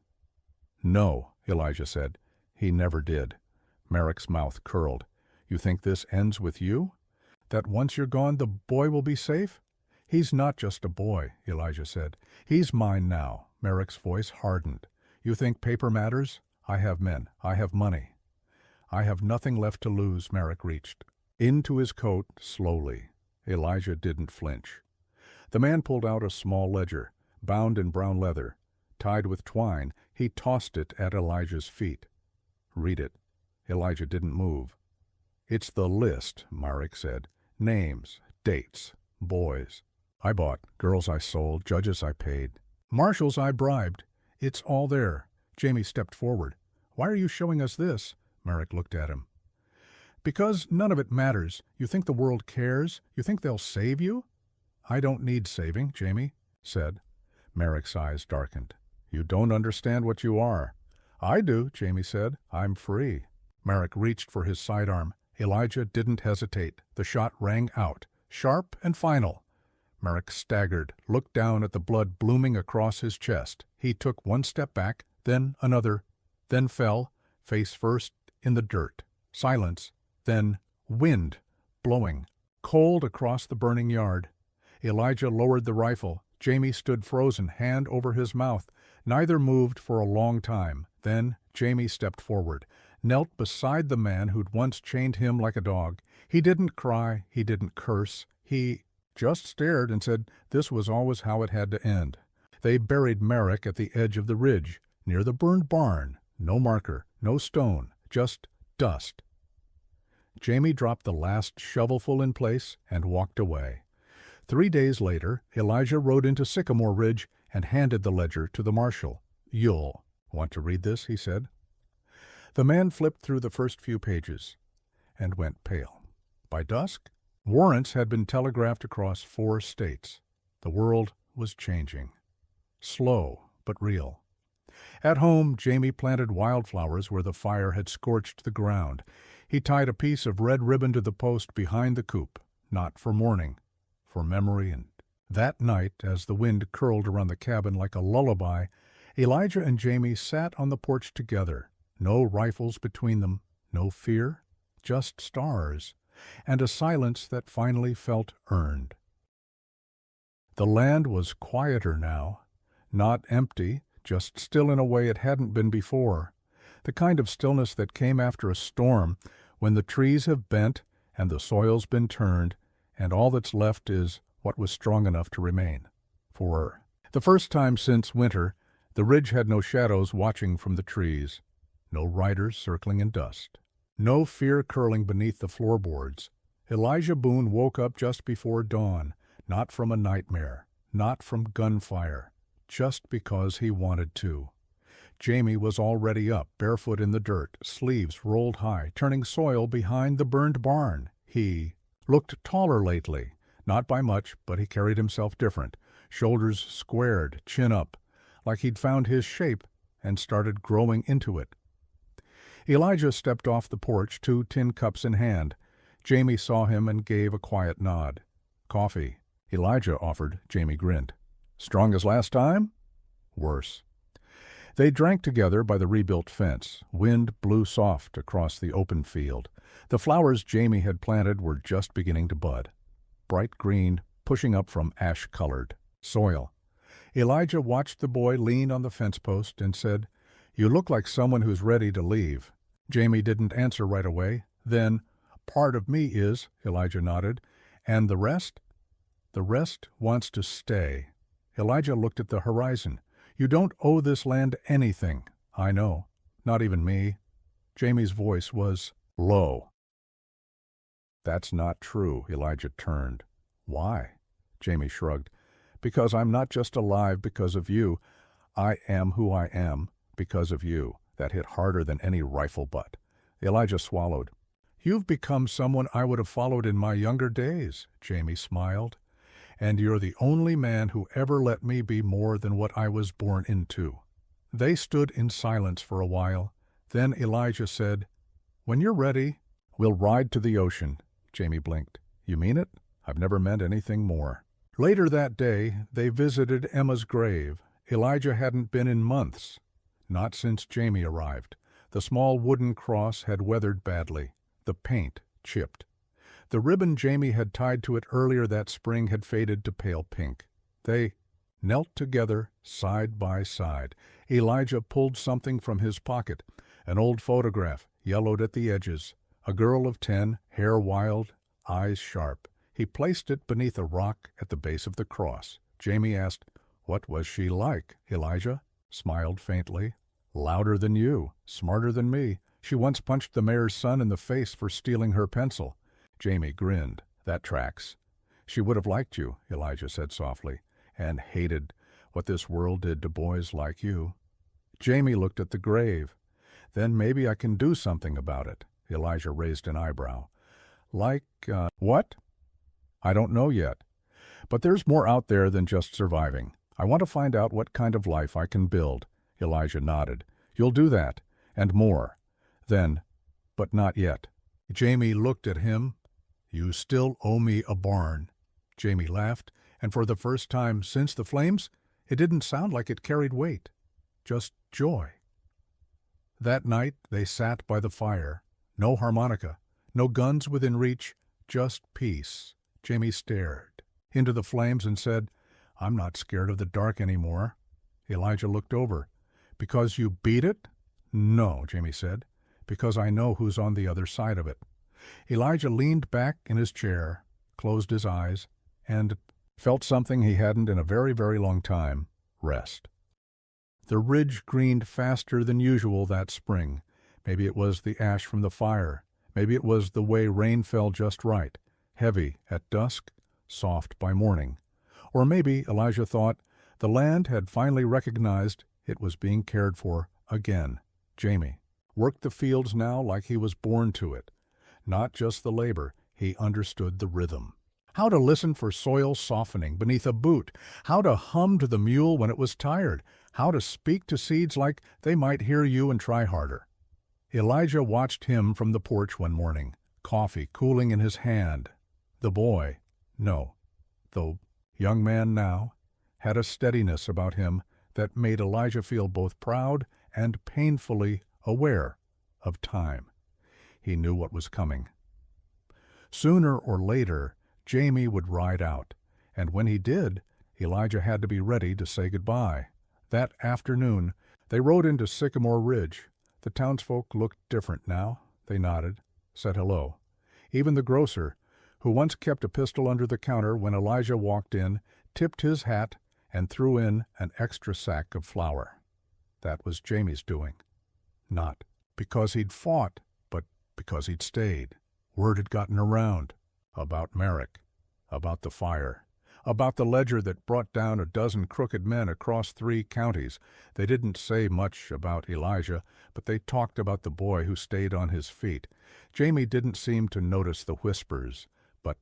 "No," Elijah said. "He never did." Merrick's mouth curled. "You think this ends with you? That once you're gone, the boy will be safe?" "He's not just a boy," Elijah said. "He's mine now." Merrick's voice hardened. "You think paper matters? I have men. I have money." "I have nothing left to lose," Merrick reached into his coat slowly. Elijah didn't flinch. The man pulled out a small ledger, bound in brown leather. Tied with twine, he tossed it at Elijah's feet. "Read it." Elijah didn't move. "It's the list," Merrick said. "Names, dates, boys I bought, girls I sold, judges I paid, marshals I bribed. It's all there." Jamie stepped forward. "Why are you showing us this?" Merrick looked at him. "Because none of it matters. You think the world cares? You think they'll save you?" "I don't need saving," Jamie said. Merrick's eyes darkened. "You don't understand what you are." "I do," Jamie said. "I'm free." Merrick reached for his sidearm. Elijah didn't hesitate. The shot rang out, sharp and final. Merrick staggered, looked down at the blood blooming across his chest. He took 1 step back, then another, then fell, face first, in the dirt. Silence, then wind, blowing, cold across the burning yard. Elijah lowered the rifle. Jamie stood frozen, hand over his mouth. Neither moved for a long time. Then Jamie stepped forward, knelt beside the man who'd once chained him like a dog. He didn't cry, he didn't curse, he just stared and said this was always how it had to end. They buried Merrick at the edge of the ridge, near the burned barn. No marker, no stone, just dust. Jamie dropped the last shovelful in place and walked away. 3 days later, Elijah rode into Sycamore Ridge and handed the ledger to the marshal. "You'll want to read this," he said. The man flipped through the first few pages and went pale. By dusk, warrants had been telegraphed across 4 states. The world was changing. Slow, but real. At home, Jamie planted wildflowers where the fire had scorched the ground. He tied a piece of red ribbon to the post behind the coop, not for mourning, for memory. And that night, as the wind curled around the cabin like a lullaby, Elijah and Jamie sat on the porch together. No rifles between them, no fear, just stars, and a silence that finally felt earned. The land was quieter now, not empty, just still in a way it hadn't been before, the kind of stillness that came after a storm, when the trees have bent and the soil's been turned, and all that's left is what was strong enough to remain. For the first time since winter, the ridge had no shadows watching from the trees, no riders circling in dust, no fear curling beneath the floorboards. Elijah Boone woke up just before dawn, not from a nightmare, not from gunfire, just because he wanted to. Jamie was already up, barefoot in the dirt, sleeves rolled high, turning soil behind the burned barn. He looked taller lately, not by much, but he carried himself different, shoulders squared, chin up, like he'd found his shape and started growing into it. Elijah stepped off the porch, 2 tin cups in hand. Jamie saw him and gave a quiet nod. "Coffee," Elijah offered. Jamie grinned. "Strong as last time?" "Worse." They drank together by the rebuilt fence. Wind blew soft across the open field. The flowers Jamie had planted were just beginning to bud. Bright green, pushing up from ash-colored soil. Elijah watched the boy lean on the fence post and said, "You look like someone who's ready to leave." Jamie didn't answer right away. Then, "Part of me is," Elijah nodded. "And the rest?" "The rest wants to stay." Elijah looked at the horizon. "You don't owe this land anything." "I know. Not even me." Jamie's voice was low. That's not true. Elijah turned. Why? Jamie shrugged. Because I'm not just alive because of you. I am who I am because of you. That hit harder than any rifle butt. Elijah swallowed. You've become someone I would have followed in my younger days, Jamie smiled. And you're the only man who ever let me be more than what I was born into. They stood in silence for a while. Then Elijah said, When you're ready, we'll ride to the ocean. Jamie blinked. You mean it? I've never meant anything more. Later that day, they visited Emma's grave. Elijah hadn't been in months. Not since Jamie arrived. The small wooden cross had weathered badly. The paint chipped. The ribbon Jamie had tied to it earlier that spring had faded to pale pink. They knelt together, side by side. Elijah pulled something from his pocket, an old photograph, yellowed at the edges. A girl of 10, hair wild, eyes sharp. He placed it beneath a rock at the base of the cross. Jamie asked, What was she like? Elijah smiled faintly. Louder than you, smarter than me. She once punched the mayor's son in the face for stealing her pencil. Jamie grinned. That tracks. She would have liked you, Elijah said softly, and hated what this world did to boys like you. Jamie looked at the grave. Then maybe I can do something about it. Elijah raised an eyebrow. What? I don't know yet. But there's more out there than just surviving. I want to find out what kind of life I can build. Elijah nodded. You'll do that, and more. Then, but not yet. Jamie looked at him. You still owe me a barn. Jamie laughed, and for the first time since the flames, it didn't sound like it carried weight. Just joy. That night they sat by the fire. No harmonica, no guns within reach, just peace. Jamie stared into the flames and said, I'm not scared of the dark anymore. Elijah looked over. Because you beat it? No, Jamie said, because I know who's on the other side of it. Elijah leaned back in his chair, closed his eyes, and felt something he hadn't in a very, very long time, rest. The ridge greened faster than usual that spring. Maybe it was the ash from the fire. Maybe it was the way rain fell just right, heavy at dusk, soft by morning. Or maybe, Elijah thought, the land had finally recognized it was being cared for again. Jamie worked the fields now like he was born to it. Not just the labor, he understood the rhythm. How to listen for soil softening beneath a boot. How to hum to the mule when it was tired. How to speak to seeds like they might hear you and try harder. Elijah watched him from the porch one morning, coffee cooling in his hand. The boy, no, the young man now, had a steadiness about him that made Elijah feel both proud and painfully aware of time. He knew what was coming. Sooner or later, Jamie would ride out, and when he did, Elijah had to be ready to say goodbye. That afternoon, they rode into Sycamore Ridge. The townsfolk looked different now. They nodded, said hello. Even the grocer, who once kept a pistol under the counter when Elijah walked in, tipped his hat and threw in an extra sack of flour. That was Jamie's doing. Not because he'd fought, but because he'd stayed. Word had gotten around about Merrick, about the fire, about the ledger that brought down a dozen crooked men across 3 counties. They didn't say much about Elijah, but they talked about the boy who stayed on his feet. Jamie didn't seem to notice the whispers, but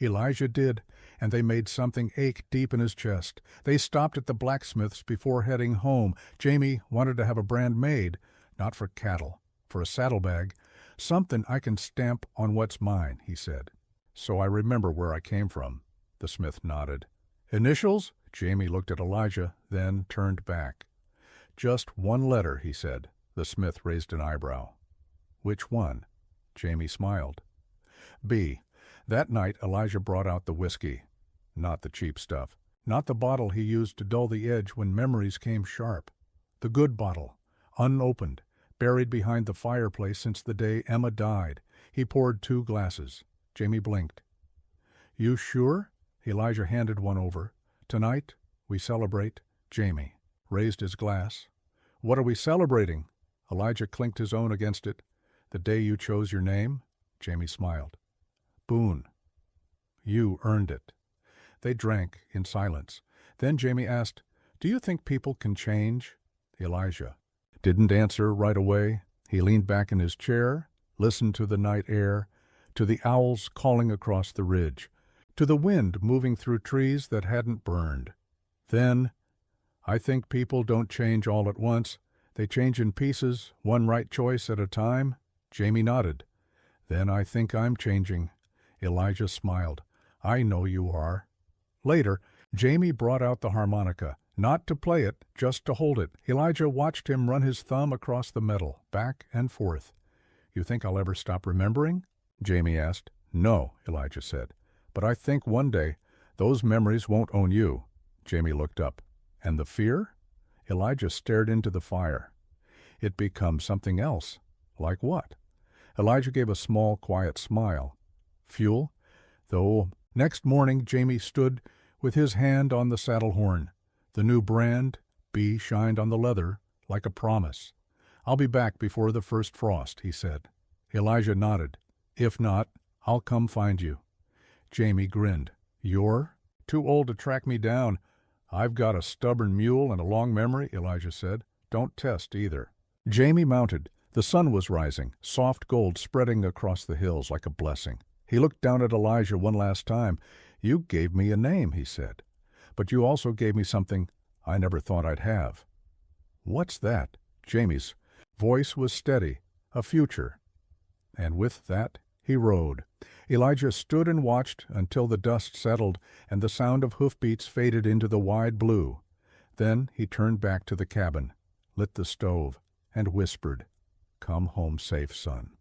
Elijah did, and they made something ache deep in his chest. They stopped at the blacksmith's before heading home. Jamie wanted to have a brand made, not for cattle, for a saddlebag. Something I can stamp on what's mine, he said. So I remember where I came from. The smith nodded. Initials? Jamie looked at Elijah, then turned back. Just one letter, he said. The smith raised an eyebrow. Which one? Jamie smiled. B. That night Elijah brought out the whiskey. Not the cheap stuff. Not the bottle he used to dull the edge when memories came sharp. The good bottle, unopened, buried behind the fireplace since the day Emma died. He poured 2 glasses. Jamie blinked. You sure? Elijah handed one over. Tonight, we celebrate. Jamie raised his glass. What are we celebrating? Elijah clinked his own against it. The day you chose your name? Jamie smiled. boon. You earned it." They drank in silence. Then Jamie asked, "Do you think people can change?" Elijah didn't answer right away. He leaned back in his chair, listened to the night air, to the owls calling across the ridge, to the wind moving through trees that hadn't burned. Then, "I think people don't change all at once. They change in pieces, one right choice at a time." Jamie nodded. "Then I think I'm changing." Elijah smiled. "I know you are." Later, Jamie brought out the harmonica, not to play it, just to hold it. Elijah watched him run his thumb across the metal, back and forth. "You think I'll ever stop remembering?" Jamie asked. "No," Elijah said. "But I think one day those memories won't own you." Jamie looked up. "And the fear?" Elijah stared into the fire. "It becomes something else." "Like what?" Elijah gave a small, quiet smile. "Fuel." Though next morning Jamie stood with his hand on the saddle horn. The new brand, B, shined on the leather like a promise. "I'll be back before the first frost," he said. Elijah nodded. "If not, I'll come find you." Jamie grinned. "You're too old to track me down." "I've got a stubborn mule and a long memory," Elijah said. "Don't test either." Jamie mounted. The sun was rising, soft gold spreading across the hills like a blessing. He looked down at Elijah one last time. "You gave me a name," he said. "But you also gave me something I never thought I'd have." "What's that?" Jamie's voice was steady. "A future." And with that, he rode. Elijah stood and watched until the dust settled and the sound of hoofbeats faded into the wide blue. Then he turned back to the cabin, lit the stove, and whispered, "Come home safe, son."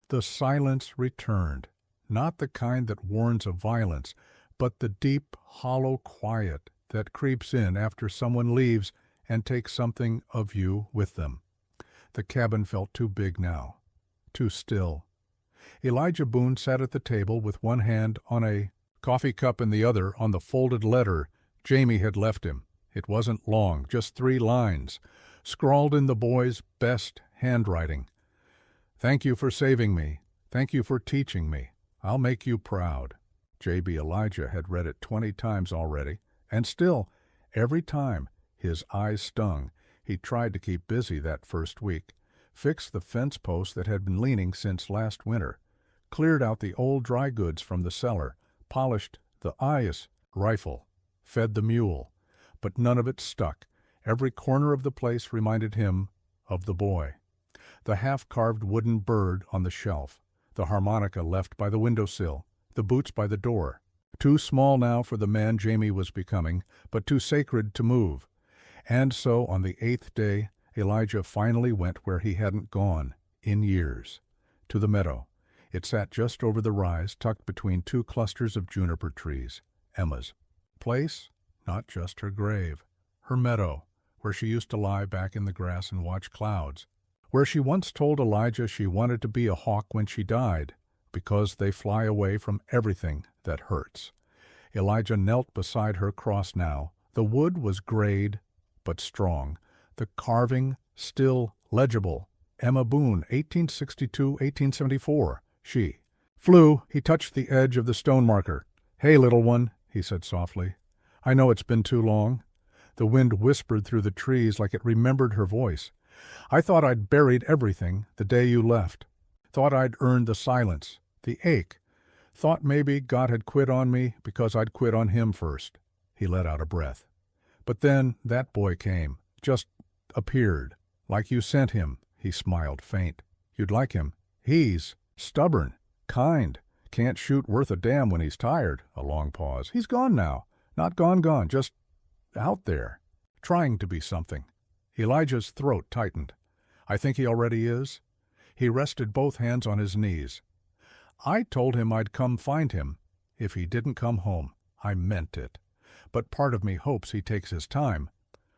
The silence returned, not the kind that warns of violence, but the deep, hollow quiet that creeps in after someone leaves and takes something of you with them. The cabin felt too big now, too still. Elijah Boone sat at the table with one hand on a coffee cup and the other on the folded letter Jamie had left him. It wasn't long, just 3 lines, scrawled in the boy's best handwriting. "Thank you for saving me. Thank you for teaching me. I'll make you proud." J.B. Elijah had read it 20 times already, and still, every time, his eyes stung. He tried to keep busy that first week, fixed the fence post that had been leaning since last winter, cleared out the old dry goods from the cellar, polished the eyes rifle, fed the mule, but none of it stuck. Every corner of the place reminded him of the boy. The half-carved wooden bird on the shelf, the harmonica left by the windowsill, the boots by the door. Too small now for the man Jamie was becoming, but too sacred to move. And so on the 8th day, Elijah finally went where he hadn't gone in years, to the meadow. It sat just over the rise, tucked between 2 clusters of juniper trees. Emma's place, not just her grave. Her meadow, where she used to lie back in the grass and watch clouds. Where she once told Elijah she wanted to be a hawk when she died, because they fly away from everything that hurts. Elijah knelt beside her cross now. The wood was grayed, but strong. The carving still legible. Emma Boone, 1862-1874. She flew. He touched the edge of the stone marker. "Hey, little one," he said softly. "I know it's been too long." The wind whispered through the trees like it remembered her voice. "I thought I'd buried everything the day you left. Thought I'd earned the silence, the ache. Thought maybe God had quit on me because I'd quit on him first." He let out a breath. "But then that boy came, just appeared, like you sent him." He smiled faint. "You'd like him. He's stubborn, kind, can't shoot worth a damn when he's tired." A long pause. "He's gone now. Not gone, just out there, trying to be something." Elijah's throat tightened. "I think he already is." He rested both hands on his knees. "I told him I'd come find him if he didn't come home. I meant it. But part of me hopes he takes his time."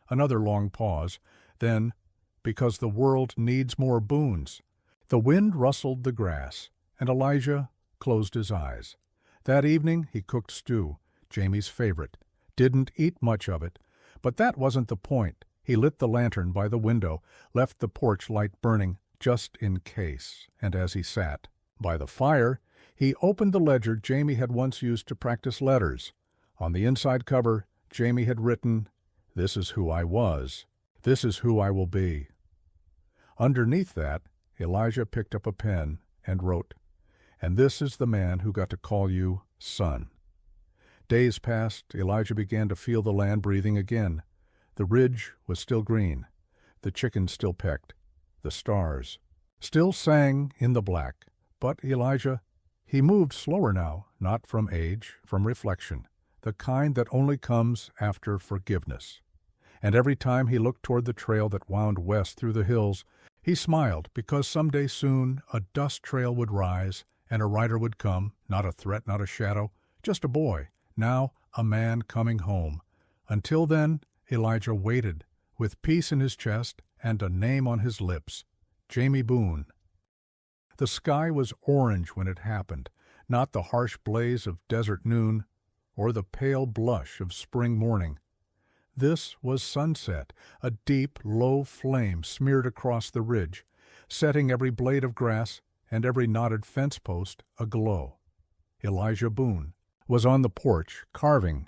Another long pause. Then, "Because the world needs more Boones." The wind rustled the grass, and Elijah closed his eyes. That evening he cooked stew, Jamie's favorite. Didn't eat much of it, but that wasn't the point. He lit the lantern by the window, left the porch light burning, just in case, and as he sat by the fire, He opened the ledger Jamie had once used to practice letters. On the inside cover, Jamie had written, "This is who I was. This is who I will be." Underneath that, Elijah picked up a pen and wrote, "And this is the man who got to call you son." Days passed. Elijah began to feel the land breathing again. The ridge was still green. The chickens still pecked. The stars still sang in the black. But Elijah, he moved slower now, not from age, from reflection, the kind that only comes after forgiveness. And every time he looked toward the trail that wound west through the hills, he smiled, because someday soon a dust trail would rise, and a rider would come, not a threat, not a shadow, just a boy, now a man coming home. Until then, Elijah waited, with peace in his chest and a name on his lips, Jamie Boone. The sky was orange when it happened, not the harsh blaze of desert noon, or the pale blush of spring morning. This was sunset, a deep, low flame smeared across the ridge, setting every blade of grass and every knotted fence post aglow. Elijah Boone was on the porch, carving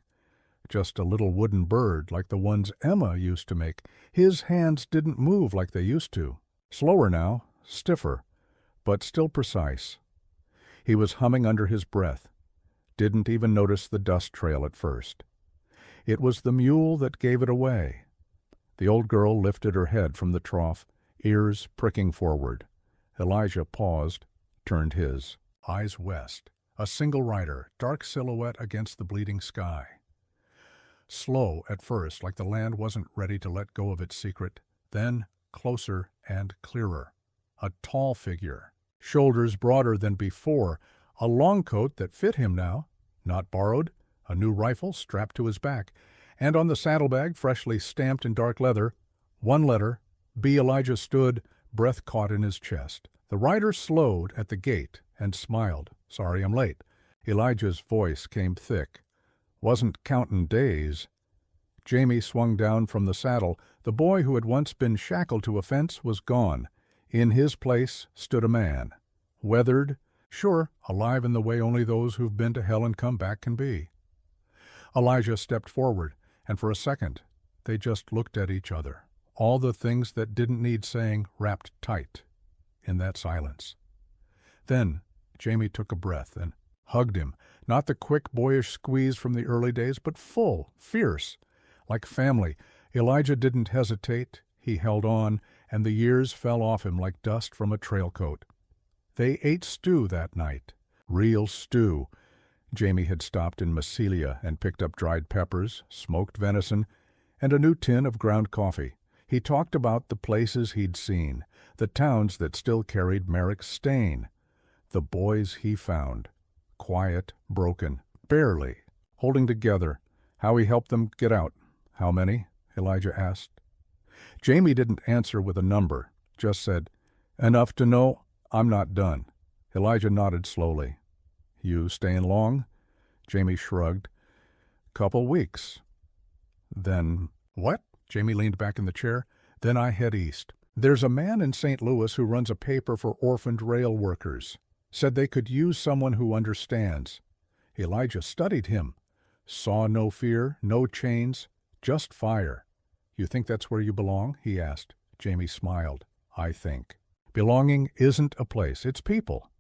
just a little wooden bird like the ones Emma used to make. His hands didn't move like they used to. Slower now, stiffer, but still precise. He was humming under his breath. Didn't even notice the dust trail at first. It was the mule that gave it away. The old girl lifted her head from the trough, ears pricking forward. Elijah paused, turned his eyes west. A single rider, dark silhouette against the bleeding sky. Slow at first, like the land wasn't ready to let go of its secret, then closer and clearer. A tall figure, shoulders broader than before, a long coat that fit him now, not borrowed, a new rifle strapped to his back, and on the saddlebag, freshly stamped in dark leather, one letter, B. Elijah stood, breath caught in his chest. The rider slowed at the gate and smiled. "Sorry I'm late." Elijah's voice came thick. "Wasn't countin' days." Jamie swung down from the saddle. The boy who had once been shackled to a fence was gone. In his place stood a man. Weathered, sure, alive in the way only those who've been to hell and come back can be. Elijah stepped forward, and for a second they just looked at each other. All the things that didn't need saying wrapped tight in that silence. Then Jamie took a breath and hugged him, not the quick, boyish squeeze from the early days, but full, fierce, like family. Elijah didn't hesitate. He held on, and the years fell off him like dust from a trail coat. They ate stew that night, real stew. Jamie had stopped in Massilia and picked up dried peppers, smoked venison, and a new tin of ground coffee. He talked about the places he'd seen, the towns that still carried Merrick's stain, the boys he found, quiet, broken, barely holding together, how he helped them get out. "How many?" Elijah asked. Jamie didn't answer with a number, just said, "Enough to know I'm not done." Elijah nodded slowly. "You staying long?" Jamie shrugged. "Couple weeks." "Then what?" Jamie leaned back in the chair. "Then I head east. There's a man in St. Louis who runs a paper for orphaned rail workers. Said they could use someone who understands." Elijah studied him. Saw no fear, no chains, just fire. "You think that's where you belong?" he asked. Jamie smiled. "I think. Belonging isn't a place, it's people."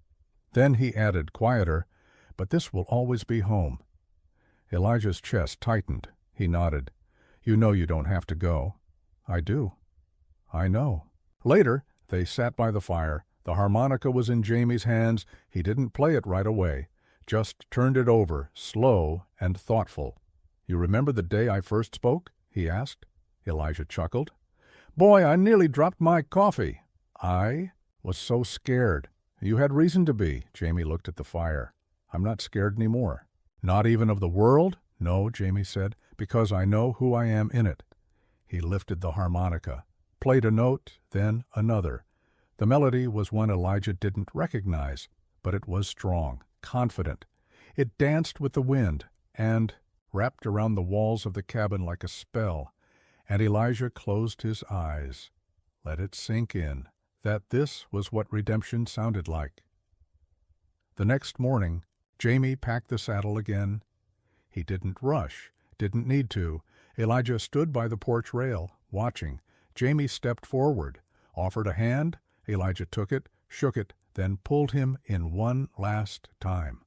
Then he added, quieter, "But this will always be home." Elijah's chest tightened. He nodded. "You know you don't have to go." "I do." "I know." Later, they sat by the fire. The harmonica was in Jamie's hands. He didn't play it right away, just turned it over, slow and thoughtful. "You remember the day I first spoke?" he asked. Elijah chuckled. "Boy, I nearly dropped my coffee. I was so scared." "You had reason to be." Jamie looked at the fire. "I'm not scared anymore." "Not even of the world?" "No," Jamie said, "because I know who I am in it." He lifted the harmonica, played a note, then another. The melody was one Elijah didn't recognize, but it was strong, confident. It danced with the wind and wrapped around the walls of the cabin like a spell, and Elijah closed his eyes. Let it sink in that this was what redemption sounded like. The next morning, Jamie packed the saddle again. He didn't rush, didn't need to. Elijah stood by the porch rail, watching. Jamie stepped forward, offered a hand. Elijah took it, shook it, then pulled him in one last time.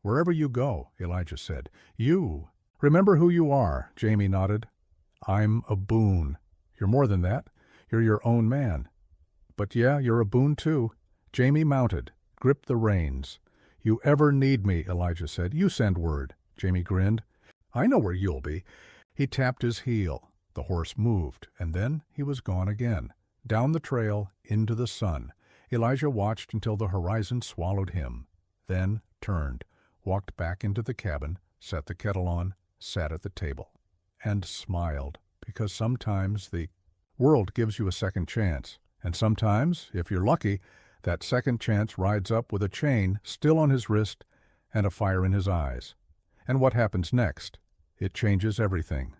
"Wherever you go," Elijah said. "You. Remember who you are," Jamie nodded. "I'm a boon." "You're more than that. You're your own man." "But yeah, you're a boon too." Jamie mounted, gripped the reins. "You ever need me," Elijah said, "you send word." Jamie grinned. "I know where you'll be." He tapped his heel. The horse moved, and then he was gone again, down the trail, into the sun. Elijah watched until the horizon swallowed him, then turned, walked back into the cabin, set the kettle on, sat at the table, and smiled, because sometimes the world gives you a second chance, and sometimes, if you're lucky, that second chance rides up with a chain still on his wrist and a fire in his eyes. And what happens next? It changes everything.